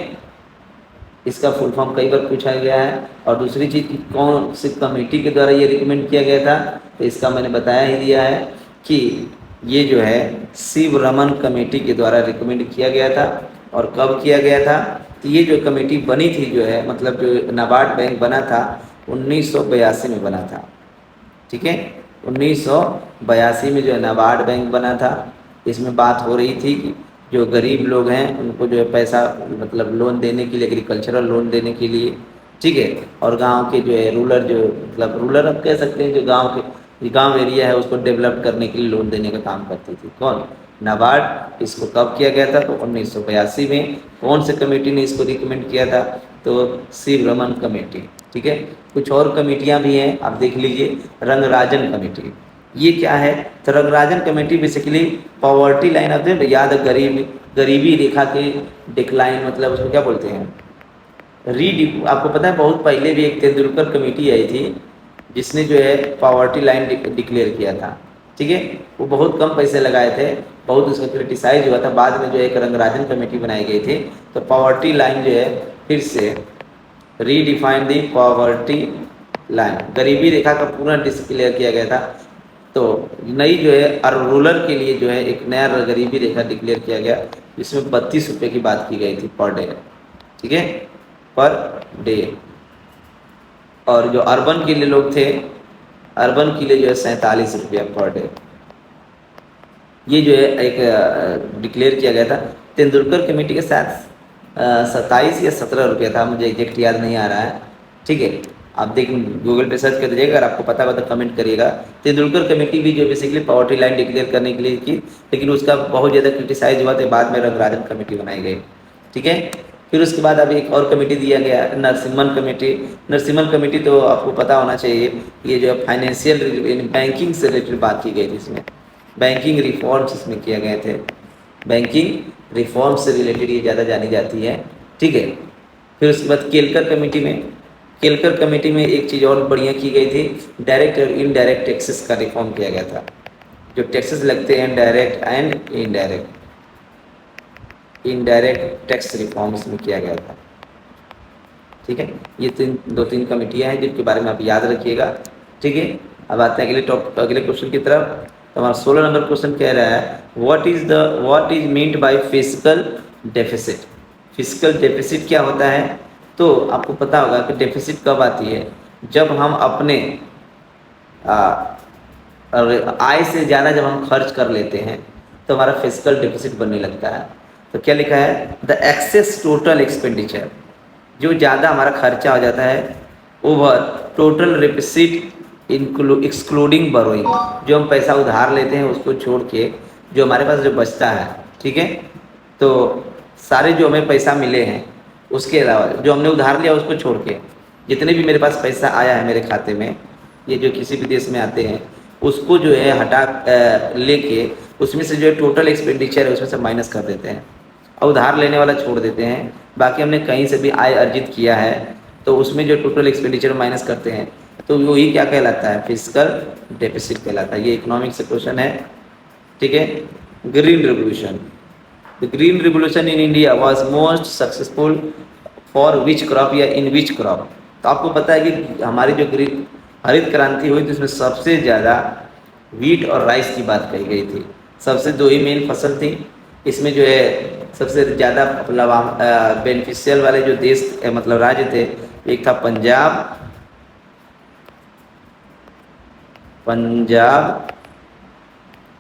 इसका फुल फॉर्म कई बार पूछा गया है। और दूसरी चीज़ कि कौन सी कमेटी के द्वारा ये रिकमेंड किया गया था, तो इसका मैंने बताया ही दिया है कि ये जो है शिवरमन कमेटी के द्वारा रिकमेंड किया गया था। और कब किया गया था? तो ये जो कमेटी बनी थी जो है, मतलब जो नाबार्ड बैंक बना था 1982 में बना था। ठीक है, 1982 में जो है नाबार्ड बैंक बना था। इसमें बात हो रही थी कि जो गरीब लोग हैं उनको जो है पैसा मतलब लोन देने के लिए, एग्रीकल्चरल लोन देने के लिए। ठीक है, और गांव के जो है रूरल, जो मतलब रूरल आप कह सकते हैं, जो गांव एरिया है उसको डेवलप करने के लिए लोन देने का काम करती थी। कौन? नाबार्ड। इसको कब किया गया था? तो 1982 में। कौन से कमेटी ने इसको रिकमेंड किया था? तो शिवरमन कमेटी। ठीक है, कुछ और कमेटियाँ भी हैं, आप देख लीजिए। रंगराजन कमेटी, ये क्या है? तो Rangarajan committee basically poverty line of the, याद गरीबी रेखा के डिक्लाइन, मतलब उसको क्या बोलते हैं, आपको पता है बहुत पहले भी एक तेंदुलकर कमेटी आई थी जिसने जो है पॉवर्टी लाइन डिक्लेयर किया था। ठीक है, वो बहुत कम पैसे लगाए थे, बहुत उसका क्रिटिसाइज हुआ था। बाद में जो एक रंगराजन कमेटी बनाई गई थी, तो पॉवर्टी लाइन जो है फिर से रीडिफाइन दी पॉवर्टी लाइन, गरीबी रेखा का पूरा डिक्लेयर किया गया था। तो नई जो है और रूरल के लिए जो है एक नया गरीबी रेखा डिक्लेयर किया गया, जिसमें 32 रुपये की बात की गई थी पर डे। ठीक है, पर डे। और जो अर्बन के लिए लोग थे, अर्बन के लिए जो है 47 रुपया पर डे। ये जो है एक डिक्लेयर किया गया था। तेंदुलकर कमेटी के साथ 27 या 17 रुपया था, मुझे एग्जैक्ट याद नहीं आ रहा है। ठीक है, आप देख गूगल पे सर्च कर दीजिएगा, अगर आपको पता हो तो कमेंट करिएगा। तेंदुलकर कमेटी भी जो बेसिकली पॉवर्टी लाइन डिक्लेयर करने के लिए की, लेकिन उसका बहुत ज़्यादा क्रिटिसाइज हुआ, तो बाद में रंगराजन कमेटी बनाई गई। ठीक है, फिर उसके बाद अब एक और कमेटी दिया गया, नरसिम्हन कमेटी। नरसिम्हन कमेटी तो आपको पता होना चाहिए, ये जो है फाइनेंशियल बैंकिंग से रिलेटेड बात की गई थी। इसमें बैंकिंग रिफॉर्म्स इसमें किए गए थे, बैंकिंग रिफॉर्म से रिलेटेड ये ज़्यादा जानी जाती है। ठीक है, फिर उसके बाद केलकर कमेटी में एक चीज़ और बढ़िया की गई थी, डायरेक्ट और इनडायरेक्ट टैक्सेस का रिफॉर्म किया गया था। जो टैक्सेस लगते हैं direct and indirect tax reform इसमें किया गया था। ठीक है, ये दो तीन कमेटियाँ हैं जिनके बारे में आप याद रखिएगा। ठीक है, अब आते हैं अगले क्वेश्चन की तरफ। तो हमारा 16 नंबर क्वेश्चन कह रहा है what is meant by physical deficit. Physical deficit क्या होता है? तो आपको पता होगा कि डेफिसिट कब आती है, जब हम अपने आय से ज़्यादा जब हम खर्च कर लेते हैं तो हमारा फिजिकल डेफिसिट बनने लगता है। तो क्या लिखा है, द एक्सेस टोटल एक्सपेंडिचर, जो ज़्यादा हमारा खर्चा हो जाता है over total deficit excluding borrowing, जो हम पैसा उधार लेते हैं उसको छोड़ के जो हमारे पास जो बचता है, ठीक है, तो सारे जो हमें पैसा मिले हैं उसके अलावा जो हमने उधार लिया उसको छोड़ के जितने भी मेरे पास पैसा आया है मेरे खाते में, ये जो किसी भी देश में आते हैं उसको जो है हटा लेके उसमें से जो है टोटल एक्सपेंडिचर है उसमें से माइनस कर देते हैं और उधार लेने वाला छोड़ देते हैं। बाकी हमने कहीं से भी आय अर्जित किया है तो उसमें जो टोटल एक्सपेंडिचर माइनस करते हैं तो वही क्या कहलाता है, फिजिकल डेफिसिट कहलाता है। ये इकोनॉमिक्स से क्वेश्चन है। ठीक है, green revolution, the green revolution in India was most successful for which crop या इन विच क्रॉप। तो आपको पता है कि हमारी जो ग्रीन हरित क्रांति हुई तो इसमें सबसे ज़्यादा वीट और राइस की बात कही गई थी। सबसे दो ही मेन फसल थी इसमें, जो है सबसे ज़्यादा मतलब बेनिफिशियल वाले जो देश मतलब राज्य थे, एक था पंजाब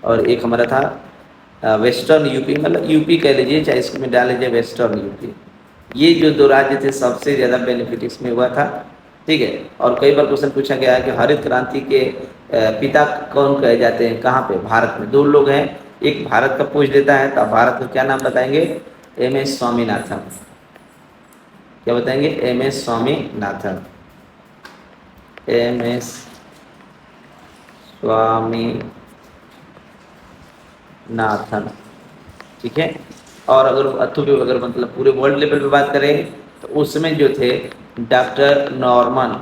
और एक हमारा था वेस्टर्न यूपी, मतलब यूपी कह लीजिए चाहे इसमें डाल लीजिए वेस्टर्न यूपी। ये जो दो राज्य थे सबसे ज़्यादा बेनिफिट इसमें हुआ था। ठीक है, और कई बार क्वेश्चन पूछा गया है कि हरित क्रांति के पिता कौन कहे जाते हैं, कहाँ पे, भारत में। दो लोग हैं, एक भारत का पूछ देता है तो आप भारत का क्या नाम बताएंगे, MS स्वामीनाथन। क्या बताएंगे, MS स्वामीनाथन, MS स्वामीनाथन। ठीक है, और अगर मतलब पूरे वर्ल्ड लेवल पे बात करें तो उसमें जो थे डॉक्टर नॉर्मन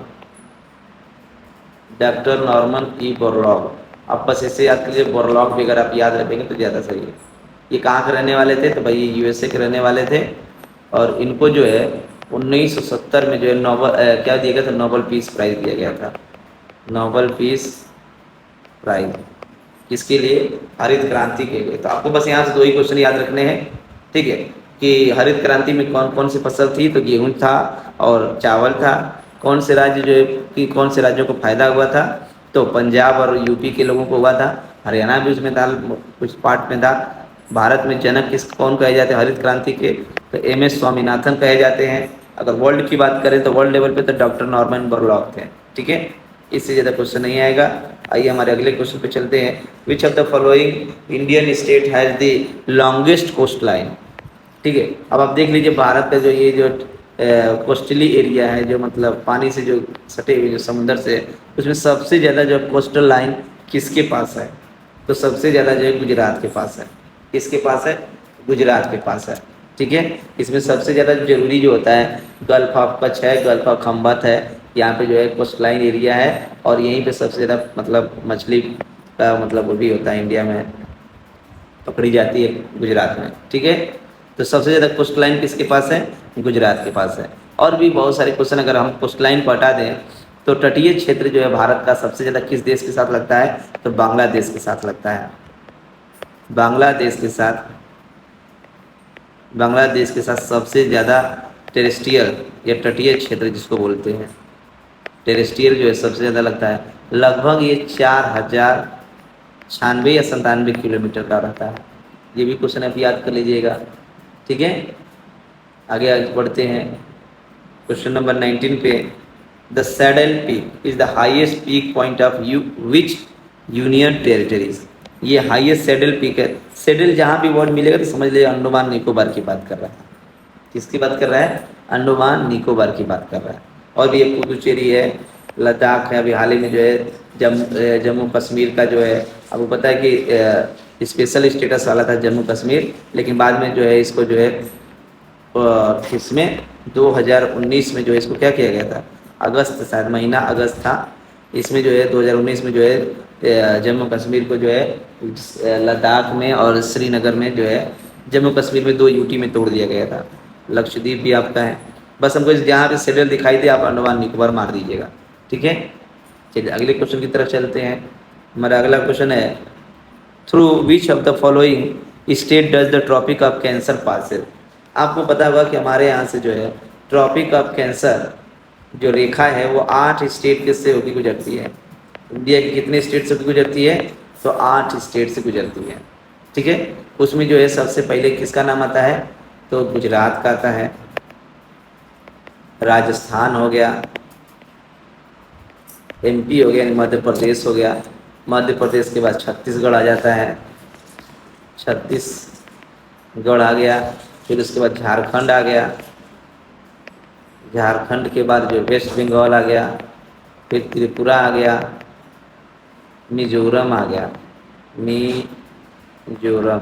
ई बोरलॉग। आप बस ऐसे याद कीजिए, बोरलॉग भी अगर आप याद रखेंगे तो ज़्यादा सही है। ये कहाँ के रहने वाले थे, तो भाई ये USA के रहने वाले थे और इनको जो है 1970 में जो है क्या दिया गया था, नोबेल पीस प्राइज़ दिया गया था। नोबेल पीस प्राइज़ किसके लिए, हरित क्रांति के लिए। तो आपको बस यहाँ से दो ही क्वेश्चन याद रखने हैं। ठीक है, कि हरित क्रांति में कौन कौन सी फसल थी, तो गेहूँ था और चावल था। कौन से राज्य जो है कि कौन से राज्यों को फायदा हुआ था, तो पंजाब और यूपी के लोगों को हुआ था। हरियाणा भी उसमें था, कुछ पार्ट में था। भारत में जनक कौन कहे जाते हैं हरित क्रांति के, तो MS स्वामीनाथन कहे जाते हैं। अगर वर्ल्ड की बात करें तो वर्ल्ड लेवल पे तो डॉक्टर नॉर्मन बोरलॉग थे। ठीक है, इससे ज़्यादा क्वेश्चन नहीं आएगा। आइए हमारे अगले क्वेश्चन पे चलते हैं। Which of the following Indian state has the longest coastline. ठीक है, अब आप देख लीजिए भारत का जो ये जो कोस्टली एरिया है, जो मतलब पानी से जो सटे हुए जो समुंदर से, उसमें सबसे ज़्यादा जो कोस्टल लाइन किसके पास है, तो सबसे ज़्यादा जो है गुजरात के पास है। किसके पास है, गुजरात के पास है। ठीक है, इसमें सबसे ज़्यादा जरूरी जो होता है गल्फ ऑफ कच्छ है, गल्फ ऑफ खम्बत है, यहाँ पे जो है कोस्ट लाइन एरिया है और यहीं पे सबसे ज़्यादा मतलब मछली का मतलब वो भी होता है इंडिया में पकड़ी जाती है, गुजरात में। ठीक है, तो सबसे ज़्यादा कोस्ट लाइन किसके पास है, गुजरात के पास है। और भी बहुत सारे क्वेश्चन अगर हम कोस्ट लाइन को हटा दें तो तटीय क्षेत्र जो है भारत का सबसे ज़्यादा किस देश के साथ लगता है, तो बांग्लादेश के साथ लगता है। बांग्लादेश के साथ सबसे ज़्यादा टेरेस्ट्रियल या तटीय क्षेत्र जिसको बोलते हैं, टेरेस्ट्रियल जो है सबसे ज़्यादा लगता है। लगभग ये 4096 या 97 किलोमीटर का रहता है। ये भी क्वेश्चन आप याद कर लीजिएगा। ठीक है, आगे बढ़ते हैं क्वेश्चन नंबर 19 पे। The saddle peak is the highest peak point of which union territories. ये हाईएस्ट सैडल पीक है। सैडल जहाँ भी वर्ड मिलेगा तो समझ लीजिए अंडमान निकोबार की बात कर रहा है। किसकी बात कर रहा है, अंडमान निकोबार की बात कर रहा है। और भी एक पुदुचेरी है, लद्दाख है, अभी हाल ही में जो है जम्मू कश्मीर का जो है, आपको पता है कि स्पेशल स्टेटस वाला था जम्मू कश्मीर, लेकिन बाद में जो है इसको जो है इसमें 2019 में जो है इसको क्या किया गया था, अगस्त, शायद महीना अगस्त था, इसमें जो है 2019 में जो है जम्मू कश्मीर को जो है लद्दाख में और श्रीनगर में जो है जम्मू कश्मीर में 2 यूटी में तोड़ दिया गया था। लक्षद्वीप भी आपका है। बस हमको जहाँ पे शेड्यूल दिखाई दे आप अंडमान निकोबार मार दीजिएगा, ठीक है। चलिए अगले क्वेश्चन की तरफ चलते हैं। हमारा अगला क्वेश्चन है, through which of the following state does the tropic of cancer passes. आपको पता होगा कि हमारे यहाँ से जो है ट्रॉपिक ऑफ कैंसर जो रेखा है वो 8 स्टेट से होकर गुजरती है। इंडिया की कितने स्टेट से गुजरती है, तो 8 स्टेट से गुजरती है, ठीक है। उसमें जो है सबसे पहले किसका नाम आता है, तो गुजरात का आता है, राजस्थान हो गया, एमपी हो गया, मध्य प्रदेश हो गया, मध्य प्रदेश के बाद छत्तीसगढ़ आ जाता है, छत्तीसगढ़ आ गया, फिर उसके बाद झारखंड आ गया, झारखंड के बाद जो वेस्ट बंगाल आ गया, फिर त्रिपुरा आ गया, मिजोरम आ गया, मिजोरम,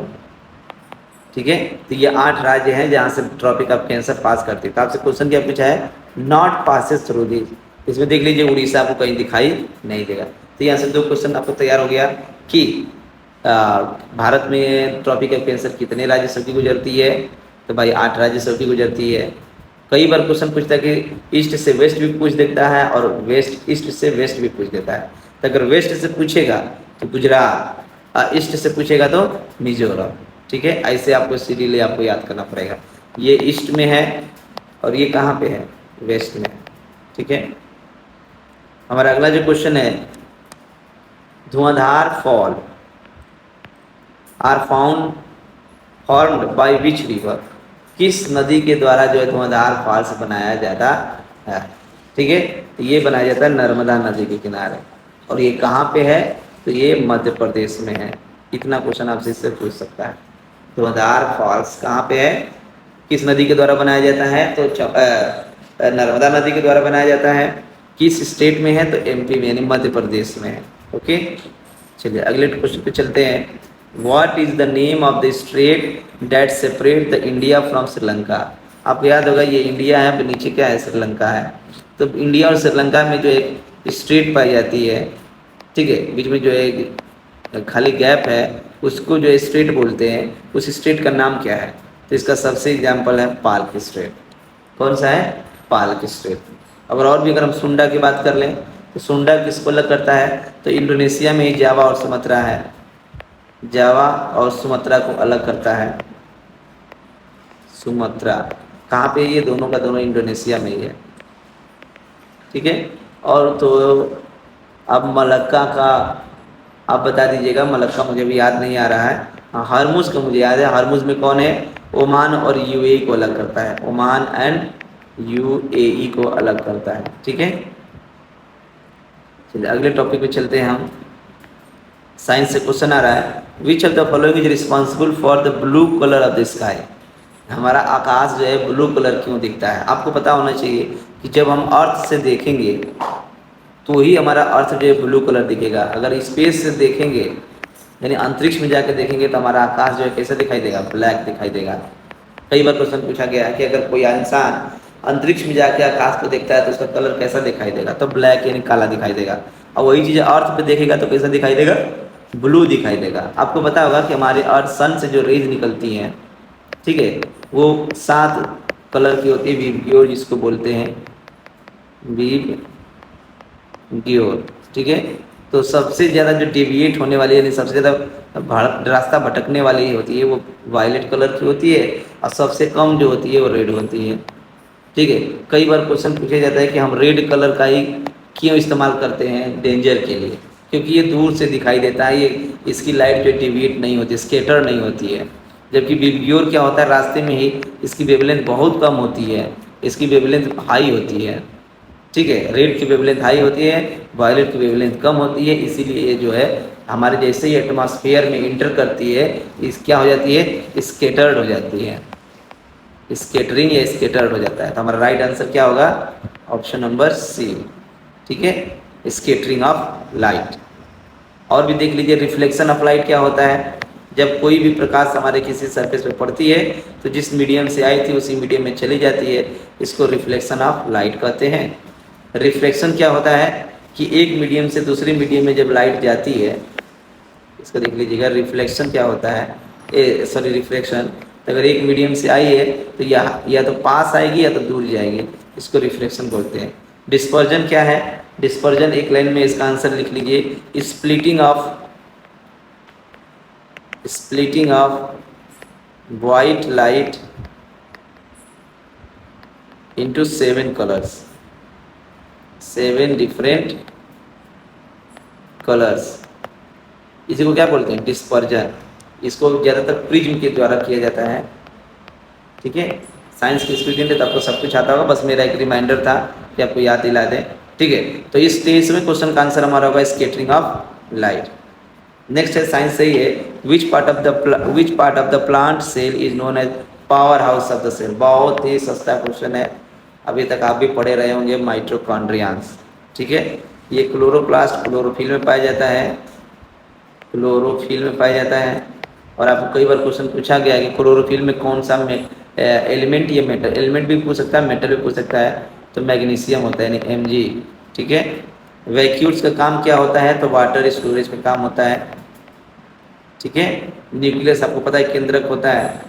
ठीक है। तो ये 8 राज्य हैं जहाँ से ट्रॉपिक ऑफ कैंसर पास करते हैं। तो आपसे क्वेश्चन क्या पूछा है, नॉट पासेस थ्रू दिस। इसमें देख लीजिए उड़ीसा आपको कहीं दिखाई नहीं देगा। तो यहाँ से 2 क्वेश्चन आपको तैयार हो गया कि भारत में ट्रॉपिक ऑफ कैंसर कितने राज्य से होकर गुजरती है, तो भाई 8 राज्य से होकर गुजरती है। कई बार क्वेश्चन पूछता है कि ईस्ट से वेस्ट भी पूछ देता है और वेस्ट ईस्ट से वेस्ट भी पूछ देता है। तो अगर वेस्ट से पूछेगा तो गुजरात, ईस्ट से पूछेगा तो मिजोरम, ठीक है। ऐसे आपको सीरियली आपको याद करना पड़ेगा। ये ईस्ट में है और ये कहाँ पे है, वेस्ट में, ठीक है। हमारा अगला जो क्वेश्चन है, Dhuandhar fall are found formed by which river. किस नदी के द्वारा जो है धुआंधार फॉल्स बनाया जाता है, ठीक है। तो ये बनाया जाता है नर्मदा नदी के किनारे, और ये कहाँ पे है, तो ये मध्य प्रदेश में है। इतना क्वेश्चन आपसे इससे पूछ सकता है। धुआंधार फॉल्स कहाँ पे है, किस नदी के द्वारा बनाया जाता है, तो नर्मदा नदी के द्वारा बनाया जाता है। किस स्टेट में है, तो एमपी में यानी मध्य प्रदेश में है, ओके। चलिए अगले क्वेश्चन पे चलते हैं। What is the name of the straight that separate the India from Sri Lanka. आपको याद होगा ये इंडिया है, फिर नीचे क्या है, श्रीलंका है। तो इंडिया और श्रीलंका में जो एक स्ट्रेट पाई जाती है, ठीक है, बीच में जो एक खाली गैप है उसको जो स्ट्रेट बोलते हैं। उस स्ट्रेट का नाम क्या है, तो इसका सबसे एग्जाम्पल है पाल्क स्ट्रेट। कौन सा है, पाल्क स्ट्रेट। और भी अगर हम सुंडा की बात कर लें तो सुंडा किसको अलग करता है, तो इंडोनेशिया में ही जावा और सुमात्रा है, जावा और सुमात्रा को अलग करता है। सुमात्रा कहाँ पे, ये दोनों का दोनों इंडोनेशिया में ही है, ठीक है। और तो अब मलक्का का आप बता दीजिएगा, मलक्का मुझे भी याद नहीं आ रहा है। हाँ, हरमुज का मुझे याद है। हरमुज में कौन है, ओमान और यूएई को अलग करता है, ओमान एंड यूएई को अलग करता है, ठीक है। चलिए अगले टॉपिक पे चलते हैं हम। साइंस से क्वेश्चन आ रहा है, विच of the following is responsible for the blue colour of the sky. हमारा आकाश जो है ब्लू कलर क्यों दिखता है। आपको पता होना चाहिए कि जब हम अर्थ से देखेंगे तो ही हमारा अर्थ जो है ब्लू कलर दिखेगा। अगर स्पेस से देखेंगे यानी अंतरिक्ष में जाकर देखेंगे तो हमारा आकाश जो है कैसा दिखाई देगा, ब्लैक दिखाई देगा। कई बार क्वेश्चन पूछा गया है कि अगर कोई इंसान अंतरिक्ष में जाके आकाश को देखता है तो उसका कलर कैसा दिखाई देगा, तो ब्लैक यानी काला दिखाई देगा। और वही चीज़ अर्थ पे देखेगा तो कैसा दिखाई देगा, ब्लू दिखाई देगा। आपको पता होगा कि हमारे अर्थ सन से जो रेज निकलती हैं, ठीक है, वो 7 कलर की होती है, विबग्योर जिसको बोलते हैं, विबग्योर, ठीक है। तो सबसे ज़्यादा जो डेविएट होने वाली यानी सबसे ज़्यादा रास्ता भटकने वाली होती है वो वायलेट कलर की होती है, और सबसे कम जो होती है वो रेड होती है, ठीक है। कई बार क्वेश्चन पूछा जाता है कि हम रेड कलर का ही क्यों इस्तेमाल करते हैं डेंजर के लिए, क्योंकि ये दूर से दिखाई देता है, ये इसकी लाइट जो डेविएट नहीं होती, स्कैटर नहीं होती है। जबकि विबग्योर क्या होता है, रास्ते में ही इसकी वेवलेंथ बहुत कम होती है, इसकी वेवलेंथ हाई होती है, ठीक है। रेड की वेवलेंथ हाई होती है, वायलेट की वेवलेंथ कम होती है। इसीलिए ये जो है हमारे जैसे ही एटमॉस्फेयर में इंटर करती है इस क्या हो जाती है, स्कैटर्ड हो जाती है, स्कैटरिंग या स्कैटर्ड हो जाता है। तो हमारा राइट आंसर क्या होगा, ऑप्शन नंबर सी, ठीक है, स्कैटरिंग ऑफ लाइट। और भी देख लीजिए रिफ्लेक्शन ऑफ लाइट क्या होता है, जब कोई भी प्रकाश हमारे किसी सरफेस पे पड़ती है तो जिस मीडियम से आई थी उसी मीडियम में चली जाती है, इसको रिफ्लेक्शन ऑफ लाइट कहते हैं। रिफ्लेक्शन क्या होता है कि एक मीडियम से दूसरे मीडियम में जब लाइट जाती है, इसको देख लीजिएगा, रिफ्लेक्शन क्या होता है, रिफ्लेक्शन, अगर एक मीडियम से आई है तो या तो पास आएगी या तो दूर जाएगी, इसको रिफ्लेक्शन बोलते हैं। डिस्पर्जन क्या है, डिस्पर्जन एक लाइन में इसका आंसर लिख लीजिए, splitting of white light into 7 colors, 7 different colours, इसी को क्या बोलते हैं, डिस्पर्जन। इसको ज़्यादातर प्रिज्म के द्वारा किया जाता है। ठीक है, साइंस के स्टूडेंट है तो आपको सब कुछ आता होगा, बस मेरा एक रिमाइंडर था कि आपको याद दिला दें। ठीक है, तो इस 23 में क्वेश्चन का आंसर हमारा होगा स्कैटरिंग ऑफ लाइट। नेक्स्ट है साइंस से ही है, which part of the plant cell is known as power house of the cell. बहुत ही सस्ता क्वेश्चन है, अभी तक आप भी पढ़े रहे होंगे, माइटोकॉन्ड्रियंस। ठीक है, ये क्लोरोप्लास्ट क्लोरोफिल में पाया जाता है, क्लोरोफिल में पाया जाता है। और आपको कई बार क्वेश्चन पूछा गया है कि क्लोरोफिल में कौन सा एलिमेंट, ये मेटल एलिमेंट भी पूछ सकता है, मेटल भी पूछ सकता है, तो मैग्नीशियम होता है, यानी Mg। ठीक है, वैक्यूल्स का काम क्या होता है, तो वाटर स्टोरेज का काम होता है। ठीक है, न्यूक्लियस आपको पता है केंद्रक होता है,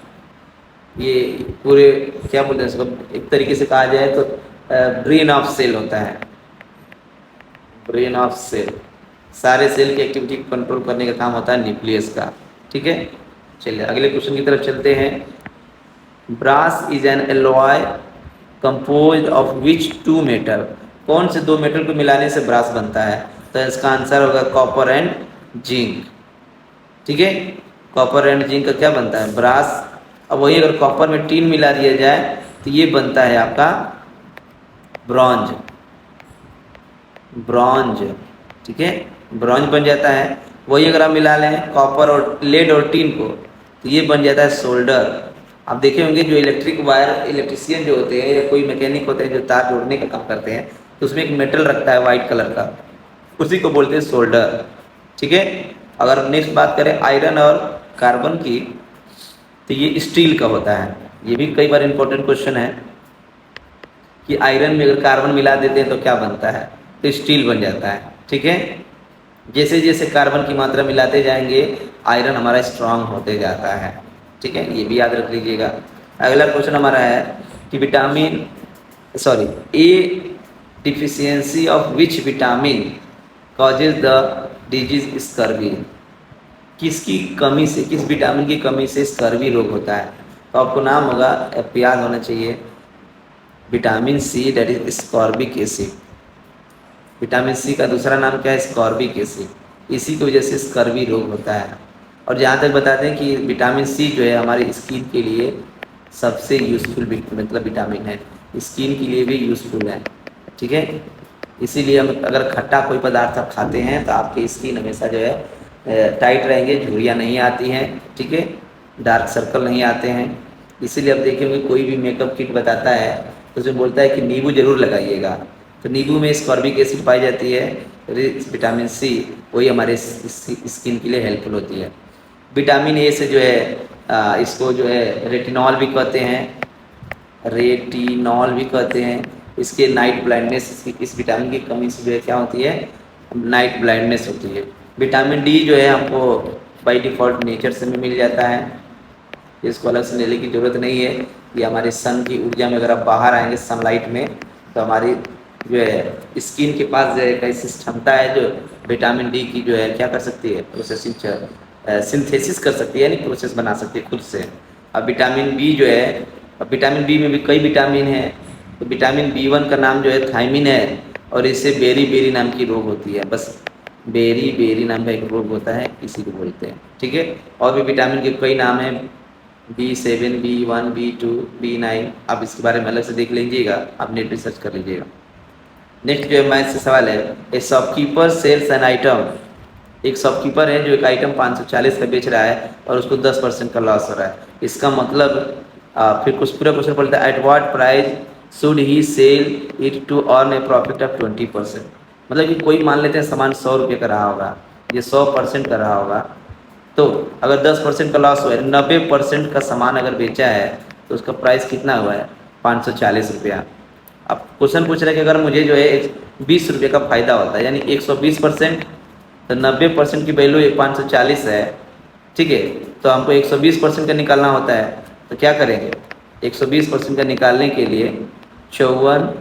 ये पूरे क्या बोलते हैं इसको, एक तरीके से कहा जाए तो ब्रेन ऑफ सेल होता है, ब्रेन ऑफ सेल, सारे सेल की एक्टिविटी को कंट्रोल करने का काम होता है न्यूक्लियस का। ठीक है, चलिए अगले क्वेश्चन की तरफ चलते हैं। Brass is an alloy composed of which two metal, कौन से दो मेटल को मिलाने से ब्रास बनता है, तो इसका आंसर होगा कॉपर एंड जिंक। ठीक है, कॉपर एंड जिंक का क्या बनता है, ब्रास। अब वही अगर कॉपर में टीन मिला दिया जाए तो ये बनता है आपका ब्रॉन्ज, ब्रॉन्ज। ठीक है, ब्रॉन्ज बन जाता है। वही अगर आप मिला लें कॉपर और लेड और टीन को तो ये बन जाता है सोल्डर। आप देखे होंगे जो इलेक्ट्रिक वायर, इलेक्ट्रिशियन जो होते हैं या कोई मैकेनिक होते हैं जो तार जोड़ने का काम करते हैं, तो उसमें एक मेटल रखता है वाइट कलर का, उसी को बोलते हैं सोल्डर। ठीक है, अगर नेक्स्ट बात करें आयरन और कार्बन की, तो ये स्टील का होता है। ये भी कई बार इंपॉर्टेंट क्वेश्चन है कि आयरन में अगर कार्बन मिला देते हैं तो क्या बनता है, तो स्टील बन जाता है। ठीक है, जैसे जैसे कार्बन की मात्रा मिलाते जाएंगे आयरन हमारा स्ट्रांग होते जाता है। ठीक है, ये भी याद रख लीजिएगा। अगला क्वेश्चन हमारा है कि a deficiency of which vitamin causes the disease scurvy, किसकी कमी से, किस विटामिन की कमी से स्कर्वी रोग होता है, तो आपको नाम होगा, याद होना चाहिए, vitamin C, that is ascorbic acid. Vitamin C का दूसरा नाम क्या है, स्कॉर्बिक एसिड। इसी की वजह से स्कर्वी रोग होता है। और जहाँ तक बता दें कि विटामिन सी जो है हमारी स्किन के लिए सबसे यूज़फुल मतलब विटामिन है, स्किन के लिए भी यूज़फुल है। ठीक है, इसीलिए हम अगर खट्टा कोई पदार्थ आप खाते हैं तो आपकी स्किन हमेशा जो है टाइट रहेंगे, झुर्रियाँ नहीं आती हैं। ठीक है, डार्क सर्कल नहीं आते हैं। इसीलिए आप देखेंगे कोई भी मेकअप किट बताता है तो उसमें बोलता है कि नींबू जरूर लगाइएगा, तो नींबू में स्कॉर्बिक एसिड पाई जाती है, विटामिन सी, वही हमारे स्किन के लिए हेल्पफुल होती है। विटामिन ए से जो है इसको जो है रेटिनॉल भी कहते हैं, रेटिनॉल भी कहते हैं। इसके नाइट ब्लाइंडनेस, इस विटामिन की कमी से जो है क्या होती है, नाइट ब्लाइंडनेस होती है। विटामिन डी जो है हमको बाय डिफ़ॉल्ट नेचर से भी मिल जाता है, इसको अलग से लेने की ज़रूरत नहीं है। ये हमारे सन की ऊर्जा में अगर आप बाहर आएंगे सनलाइट में तो हमारी जो है स्किन के पास जो है एक ऐसी क्षमता है जो विटामिन डी की जो है क्या कर सकती है, प्रोसेसिंग सिंथेसिस कर सकती है, यानी प्रोसेस बना सकती है खुद से। अब विटामिन बी जो है, अब विटामिन बी में भी कई विटामिन है, तो विटामिन B1 का नाम जो है थायमिन है, और इससे बेरी बेरी नाम की रोग होती है, बस बेरी बेरी नाम का एक रोग होता है, इसी को बोलते हैं। ठीक है, और भी विटामिन के कई नाम हैं, B7, B1, B2, B9, आप इसके बारे में अलग से देख लीजिएगा, आप नेट पर सर्च कर लीजिएगा। नेक्स्ट जो है मैथ से सवाल है, a shopkeeper sells an item, एक शॉपकीपर है जो एक आइटम 540 का बेच रहा है और उसको 10% का लॉस हो रहा है। इसका मतलब फिर कुछ पूरा क्वेश्चन पढ़ता है, at what price should he sell it to earn a profit of 20%। मतलब कि कोई मान लेते हैं सामान 100 रुपये का रहा होगा, ये 100% का रहा होगा, तो अगर 10% का लॉस हुआ है, 90% का सामान अगर बेचा है तो उसका प्राइस कितना हुआ है? 540 रुपया। अब क्वेश्चन पूछ रहा है कि अगर मुझे जो है 20 रुपये का फ़ायदा होता है, यानी 120%, तो 90% की वैल्यू 540 है, ठीक है। तो हमको 120% का निकालना होता है, तो क्या करेंगे? 120% का निकालने के लिए 54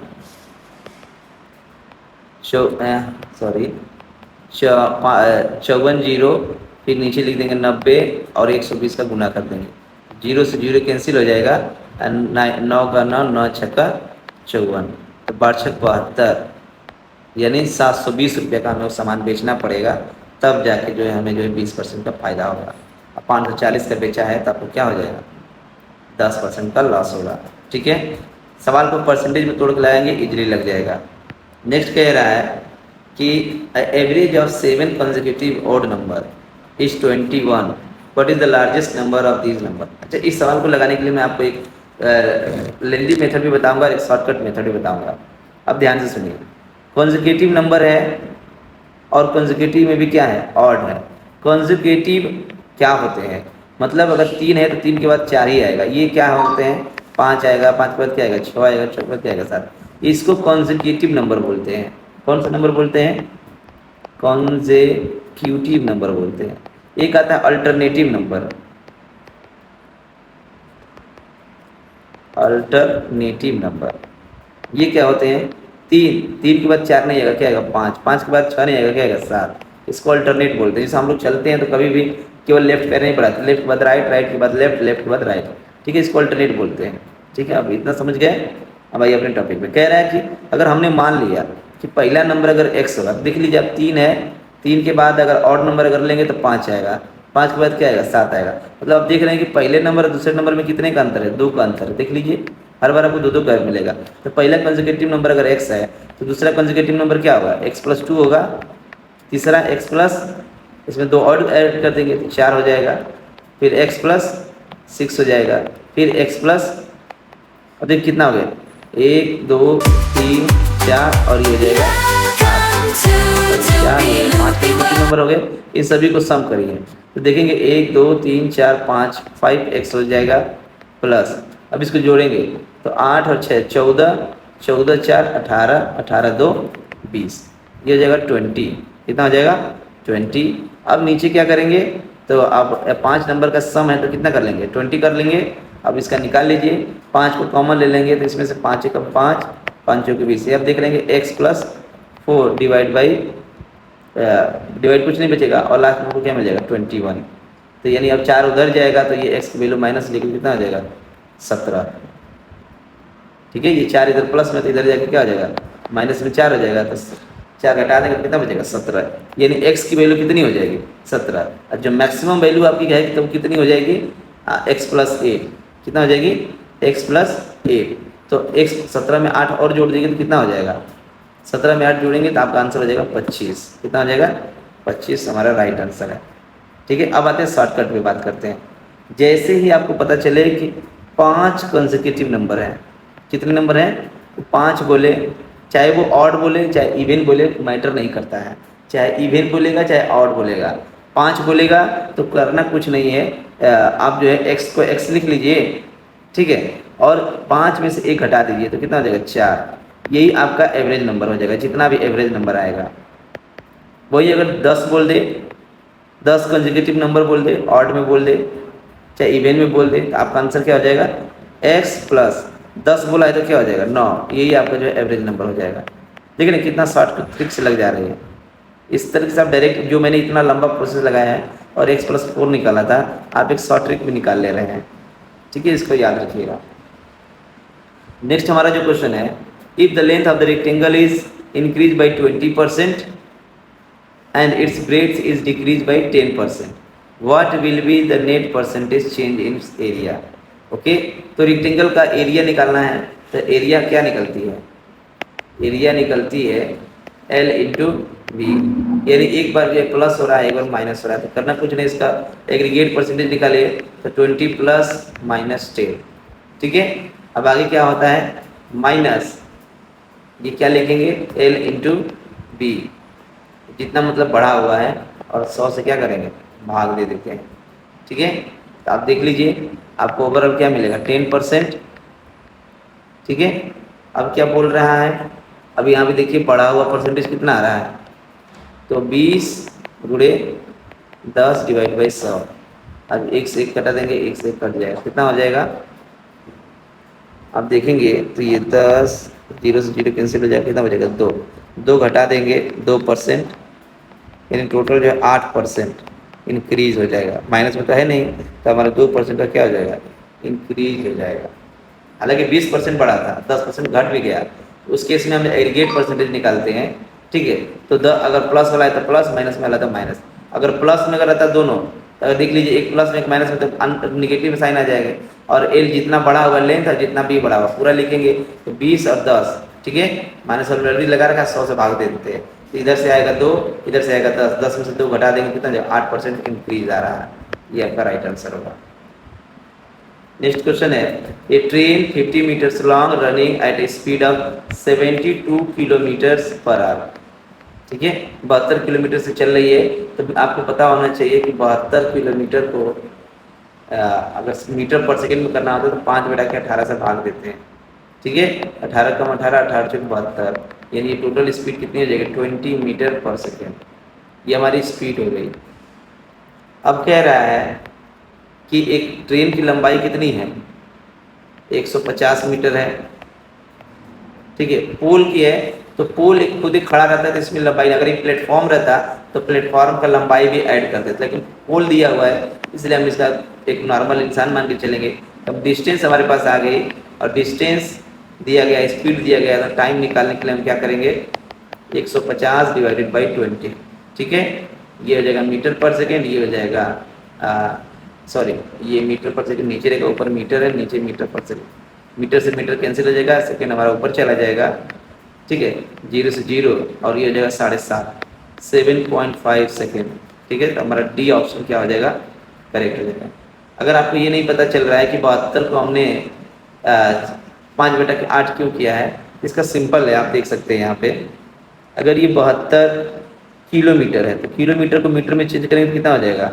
जीरो, फिर नीचे लिख देंगे 90 और 120 का गुना कर देंगे। जीरो से जीरो कैंसिल हो जाएगा, 9 का 9, 9 छक्का 54, तो 12×6 = 72, यानी 720 रुपये का हमें वो सामान बेचना पड़ेगा, तब जाके जो है हमें जो है 20% का फ़ायदा होगा। अब 540 का बेचा है तो आपको क्या हो जाएगा? 10% का लॉस होगा, ठीक है। सवाल को परसेंटेज में तोड़ के लाएंगे, इजीली लग जाएगा। नेक्स्ट कह रहा है कि average of 7 consecutive odd number is 21, what is the largest number of these number. अच्छा, इस सवाल को लगाने के लिए मैं आपको एक लेंदी मेथड भी बताऊंगा, एक शॉर्टकट मेथड भी बताऊंगा। अब ध्यान से सुनिए, कंसेक्यूटिव नंबर है और कंसेक्यूटिव में भी क्या है? ऑड है। कंसेक्यूटिव क्या होते हैं? मतलब अगर 3 है तो 3 के बाद 4 ही आएगा। ये क्या होते हैं? 5 आएगा, 5 के बाद क्या आएगा? 6 आएगा, 6 के बाद क्या आएगा? 7। इसको कंसेक्यूटिव नंबर बोलते हैं। कौन सा नंबर बोलते हैं? कंसेक्यूटिव नंबर बोलते हैं। एक आता है अल्टरनेटिव नंबर। अल्टरनेटिव नंबर ये क्या होते हैं? 3 के बाद 4 नहीं आएगा, क्या आएगा? 5 के बाद 6 नहीं आएगा, क्या आएगा? 7। इसको अल्टरनेट बोलते हैं। जैसे हम लोग चलते हैं तो कभी भी केवल लेफ्ट पैर नहीं बढ़ाते, लेफ्ट के बाद राइट, राइट के बाद लेफ्ट, लेफ्ट के बाद राइट, ठीक है। इसको अल्टरनेट बोलते हैं, ठीक है। अब इतना समझ गए। अब आइए अपने टॉपिक पे। कह रहा है कि अगर हमने मान लिया कि पहला नंबर अगर x होगा, देख लीजिए अब 3 है, 3 के बाद अगर ऑड नंबर अगर लेंगे तो 5 आएगा, 5 के बाद क्या आएगा? 7 आएगा। मतलब आप देख रहे हैं कि पहले नंबर और दूसरे नंबर में कितने का अंतर है? 2 का अंतर है। देख लीजिए, हर बार आपको 2 का मिलेगा। तो पहला कंसेक्यूटिव नंबर अगर x है तो दूसरा कंसेक्यूटिव नंबर क्या होगा? x+2 होगा, तीसरा x+, इसमें 2 और ऐड कर देंगे तो 4 हो जाएगा, फिर x+6 हो जाएगा, फिर x+, अब देखिए कितना हो गया? 1 2 3 4 और ये हो जाएगा 5 कंसेक्यूटिव नंबर हो गए। इन सभी को सम करिए तो देखेंगे 1 2 3 4 5 5x हो जाएगा प्लस, अब इसको जोड़ेंगे तो 8 और 6 14, 14 4 18, 18 2 20, ये हो जाएगा 20। कितना हो जाएगा? 20। अब नीचे क्या करेंगे? तो अब 5 नंबर का सम है तो कितना कर लेंगे? 20 कर लेंगे। अब इसका निकाल लीजिए, 5 को कॉमन ले लेंगे तो इसमें से 5 का 5, 5 के 20। अब देख लेंगे x+4 डिवाइड कुछ नहीं बचेगा और लास्ट में को क्या मिल जाएगा? 21। तो यानी अब 4 उधर जाएगा तो ये x की वैल्यू माइनस लेके कितना हो जाएगा? 17, ठीक है। ये 4 इधर प्लस में तो इधर जाके क्या हो जाएगा? माइनस में 4 हो जाएगा, तो 4 घटा देंगे तो कितना बचेगा? 17। यानी x की वैल्यू कितनी हो जाएगी? 17। और जो मैक्सिमम वैल्यू आपकी है तो कितनी हो जाएगी? x+8। कितना हो जाएगी? x+8। तो x 17 में 8 और जोड़ देंगे तो कितना हो जाएगा? 17 में 8 जोड़ेंगे तो आपका आंसर हो जाएगा 25। कितना हो जाएगा? 25 हमारा राइट आंसर है, ठीक है। अब आते हैं शॉर्टकट पे बात करते हैं। जैसे ही आपको पता चले कि 5 कंसेक्यूटिव नंबर हैं, कितने नंबर हैं? 5 बोले, चाहे वो ऑड बोले चाहे इवन बोले, मैटर नहीं करता है। चाहे इवन बोलेगा चाहे ऑड बोलेगा, 5 बोलेगा तो करना कुछ नहीं है, आप जो है x को x लिख लीजिए, ठीक है, और 5 में से 1 हटा दीजिए तो कितना हो जाएगा? 4। यही आपका एवरेज नंबर हो जाएगा, जितना भी एवरेज नंबर आएगा। वही अगर 10 बोल दे, 10 कंसेक्यूटिव नंबर बोल दे, ऑड में बोल दे चाहे इवन में बोल दे, तो आपका आंसर क्या हो जाएगा? x+10 बोला है तो क्या हो जाएगा? 9। यही आपका जो है एवरेज नंबर हो जाएगा। देखिए ना कितना शॉर्ट ट्रिक से लग जा रही है। इस तरह से आप डायरेक्ट, जो मैंने इतना लंबा प्रोसेस लगाया है और x+4 निकाला था, आप एक शॉर्ट ट्रिक भी निकाल ले रहे हैं, ठीक है। इसको याद रखिएगा। नेक्स्ट हमारा जो क्वेश्चन है, if the length of the rectangle is increase by 20% and its breadth is decreased by 10%, what will be the net percentage change in area? Okay, तो रेक्टेंगल का एरिया निकालना है, तो एरिया क्या निकलती है? एरिया निकलती है L इंटू वी, यानी एक बार ये प्लस हो रहा है एक बार माइनस हो रहा है, तो करना कुछ नहीं, इसका एग्रीगेट परसेंटेज निकालिए तो 20 + -10, ठीक है। अब आगे क्या होता है? माइनस, ये क्या लिखेंगे? L इंटू बी, जितना मतलब बढ़ा हुआ है, और 100 से क्या करेंगे? भाग दे देते हैं। ठीक है, तो आप देख लीजिए आपको ओवरऑल क्या मिलेगा 10%। ठीक है, अब क्या बोल रहा है, अब यहाँ पे देखिए बढ़ा हुआ परसेंटेज कितना आ रहा है, तो 20 गुणे 10 डिवाइड बाई 100। अब 1 से 1 कटा देंगे, 1 से 1 कट जाएगा, कितना हो जाएगा आप देखेंगे तो ये 10, 0 से 0 कैंसिल हो जाएगा, कितना हो जाएगा 2, 2 घटा देंगे 2%, यानी टोटल जो है 8% इंक्रीज हो जाएगा। माइनस में तो है नहीं, तो हमारा 2% का क्या हो जाएगा इंक्रीज हो जाएगा। हालांकि 20% बढ़ा था, 10% घट भी गया, उस केस में हम एग्रीगेट परसेंटेज निकालते हैं। ठीक है, तो अगर प्लस वाला है तो प्लस, माइनस में वाला तो माइनस। अगर प्लस में अगर रहता दोनों, तो अगर देख लीजिए एक प्लस में एक माइनस में, तो निगेटिव साइन आ जाएगा। और एल जितना बड़ा हुआ लेंथ और जितना बी बड़ा हुआ पूरा लिखेंगे, तो 20 और 10। ठीक है, माइनस ऑलरेडी लगा रखा, 100 से भाग दे देते हैं, तो इधर से आएगा 2, इधर से आएगा 10, 10 में से 2 घटा देंगे, कितना 8% इंक्रीज आ रहा है। ये आपका राइट आंसर होगा। नेक्स्ट क्वेश्चन है, a train 50 metres long running at a speed of 72 kilometres per hour. ठीक है, 72 किलोमीटर से चल रही है, तो आपको पता होना चाहिए कि 72 किलोमीटर को अगर मीटर पर सेकेंड में करना होता है तो 5/18 से भाग देते हैं। ठीक है, 18 कम 18, 18 चौक 72, यानी टोटल स्पीड कितनी हो जाएगी 20 मीटर पर सेकेंड। ये हमारी स्पीड हो गई। अब कह रहा है कि एक ट्रेन की लंबाई कितनी है 150 मीटर है। ठीक है, पोल की है, तो पोल एक खुद ही खड़ा रहता है तो इसमें लंबाई, अगर एक प्लेटफॉर्म रहता तो प्लेटफॉर्म का लंबाई भी ऐड कर देते, लेकिन पोल दिया हुआ है इसलिए हम इसका एक नॉर्मल इंसान मान के चलेंगे। अब डिस्टेंस हमारे पास आ गई और डिस्टेंस दिया गया, स्पीड दिया गया, तो टाइम निकालने के लिए हम क्या करेंगे 150 डिवाइडेड बाई 20। ठीक है, ये हो जाएगा मीटर पर सेकेंड, ये हो जाएगा सॉरी ये मीटर पर सेकेंड नीचे रहेगा, ऊपर मीटर है, नीचे मीटर पर सेकेंड, मीटर से मीटर कैंसिल हो जाएगा, सेकेंड हमारा ऊपर चला जाएगा। ठीक है, 0 से 0 और ये हो जाएगा 7.5, 7.5 सेकेंड। ठीक है, तो हमारा डी ऑप्शन क्या हो जाएगा करेक्ट हो जाएगा। अगर आपको ये नहीं पता चल रहा है कि 72 को हमने 5/8 क्यों किया है, इसका सिंपल है, आप देख सकते हैं यहाँ पे। अगर ये 72 किलोमीटर है तो किलोमीटर को मीटर में चेंज करेंगे तो कितना हो जाएगा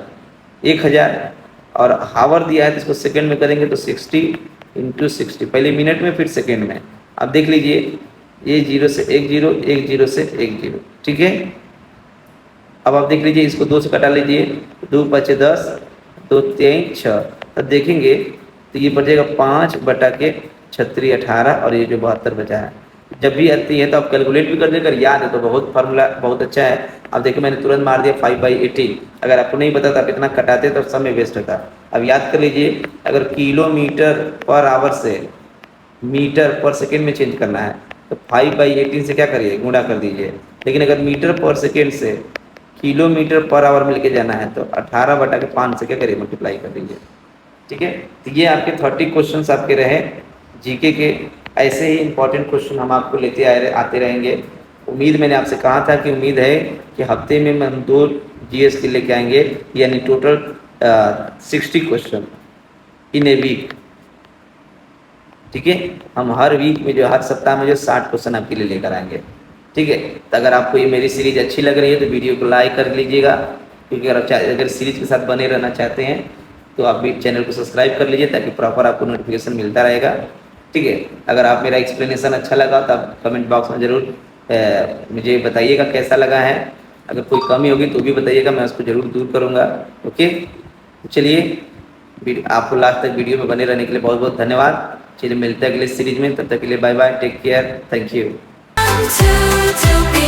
1000, और हावर दिया है तो इसको सेकंड में करेंगे तो 60 × 60, पहले मिनट में फिर सेकंड में। अब देख लीजिए ये 0 से 1 0, 1 0 से 1 0। ठीक है, अब आप देख लीजिए इसको 2 से कटा लीजिए, 2 × 5 = 10, 2 3 6, तब देखेंगे तो ये बचेगा 5/36 18, और ये जो 72 बचा है। जब भी आती है तो आप कैलकुलेट भी कर देकर याद है तो बहुत फार्मूला बहुत अच्छा है। अब देखिए मैंने तुरंत मार दिया 5/18, अगर आपको नहीं पता था आप इतना कटाते तो समय वेस्ट होता। अब याद कर लीजिए, अगर किलोमीटर पर आवर से मीटर पर सेकेंड में चेंज करना है तो 5/18 से क्या करिए गुणा कर दीजिए, लेकिन अगर मीटर पर सेकेंड से किलोमीटर पर आवर में लेके जाना है तो 18/5 से क्या करिए मल्टीप्लाई कर दीजिए। ठीक है, तो ये आपके 30 क्वेश्चन आपके रहे जीके के। ऐसे ही इंपॉर्टेंट क्वेश्चन हम आपको लेते आते रहेंगे। उम्मीद मैंने आपसे कहा था कि उम्मीद है कि हफ्ते में हम 2 जीएस के लेके आएंगे, यानी total 60 question in a week. ठीक है, हम हर वीक में जो हर सप्ताह में जो 60 क्वेश्चन आपके लिए लेकर आएंगे। ठीक है, तो अगर आपको ये मेरी सीरीज अच्छी लग रही है तो वीडियो को लाइक कर लीजिएगा, क्योंकि अगर सीरीज के साथ बने रहना चाहते हैं तो आप भी चैनल को सब्सक्राइब कर लीजिए ताकि प्रॉपर आपको नोटिफिकेशन मिलता रहेगा। ठीक है, अगर आप मेरा एक्सप्लेनेशन अच्छा लगा तो आप कमेंट बॉक्स में ज़रूर मुझे बताइएगा कैसा लगा है। अगर कोई कमी होगी तो भी बताइएगा, मैं उसको ज़रूर दूर करूँगा। ओके, तो चलिए आपको लास्ट तक वीडियो में बने रहने के लिए बहुत बहुत धन्यवाद। चलिए मिलते हैं अगले सीरीज में, तब तक के लिए bye bye, take care, thank you. to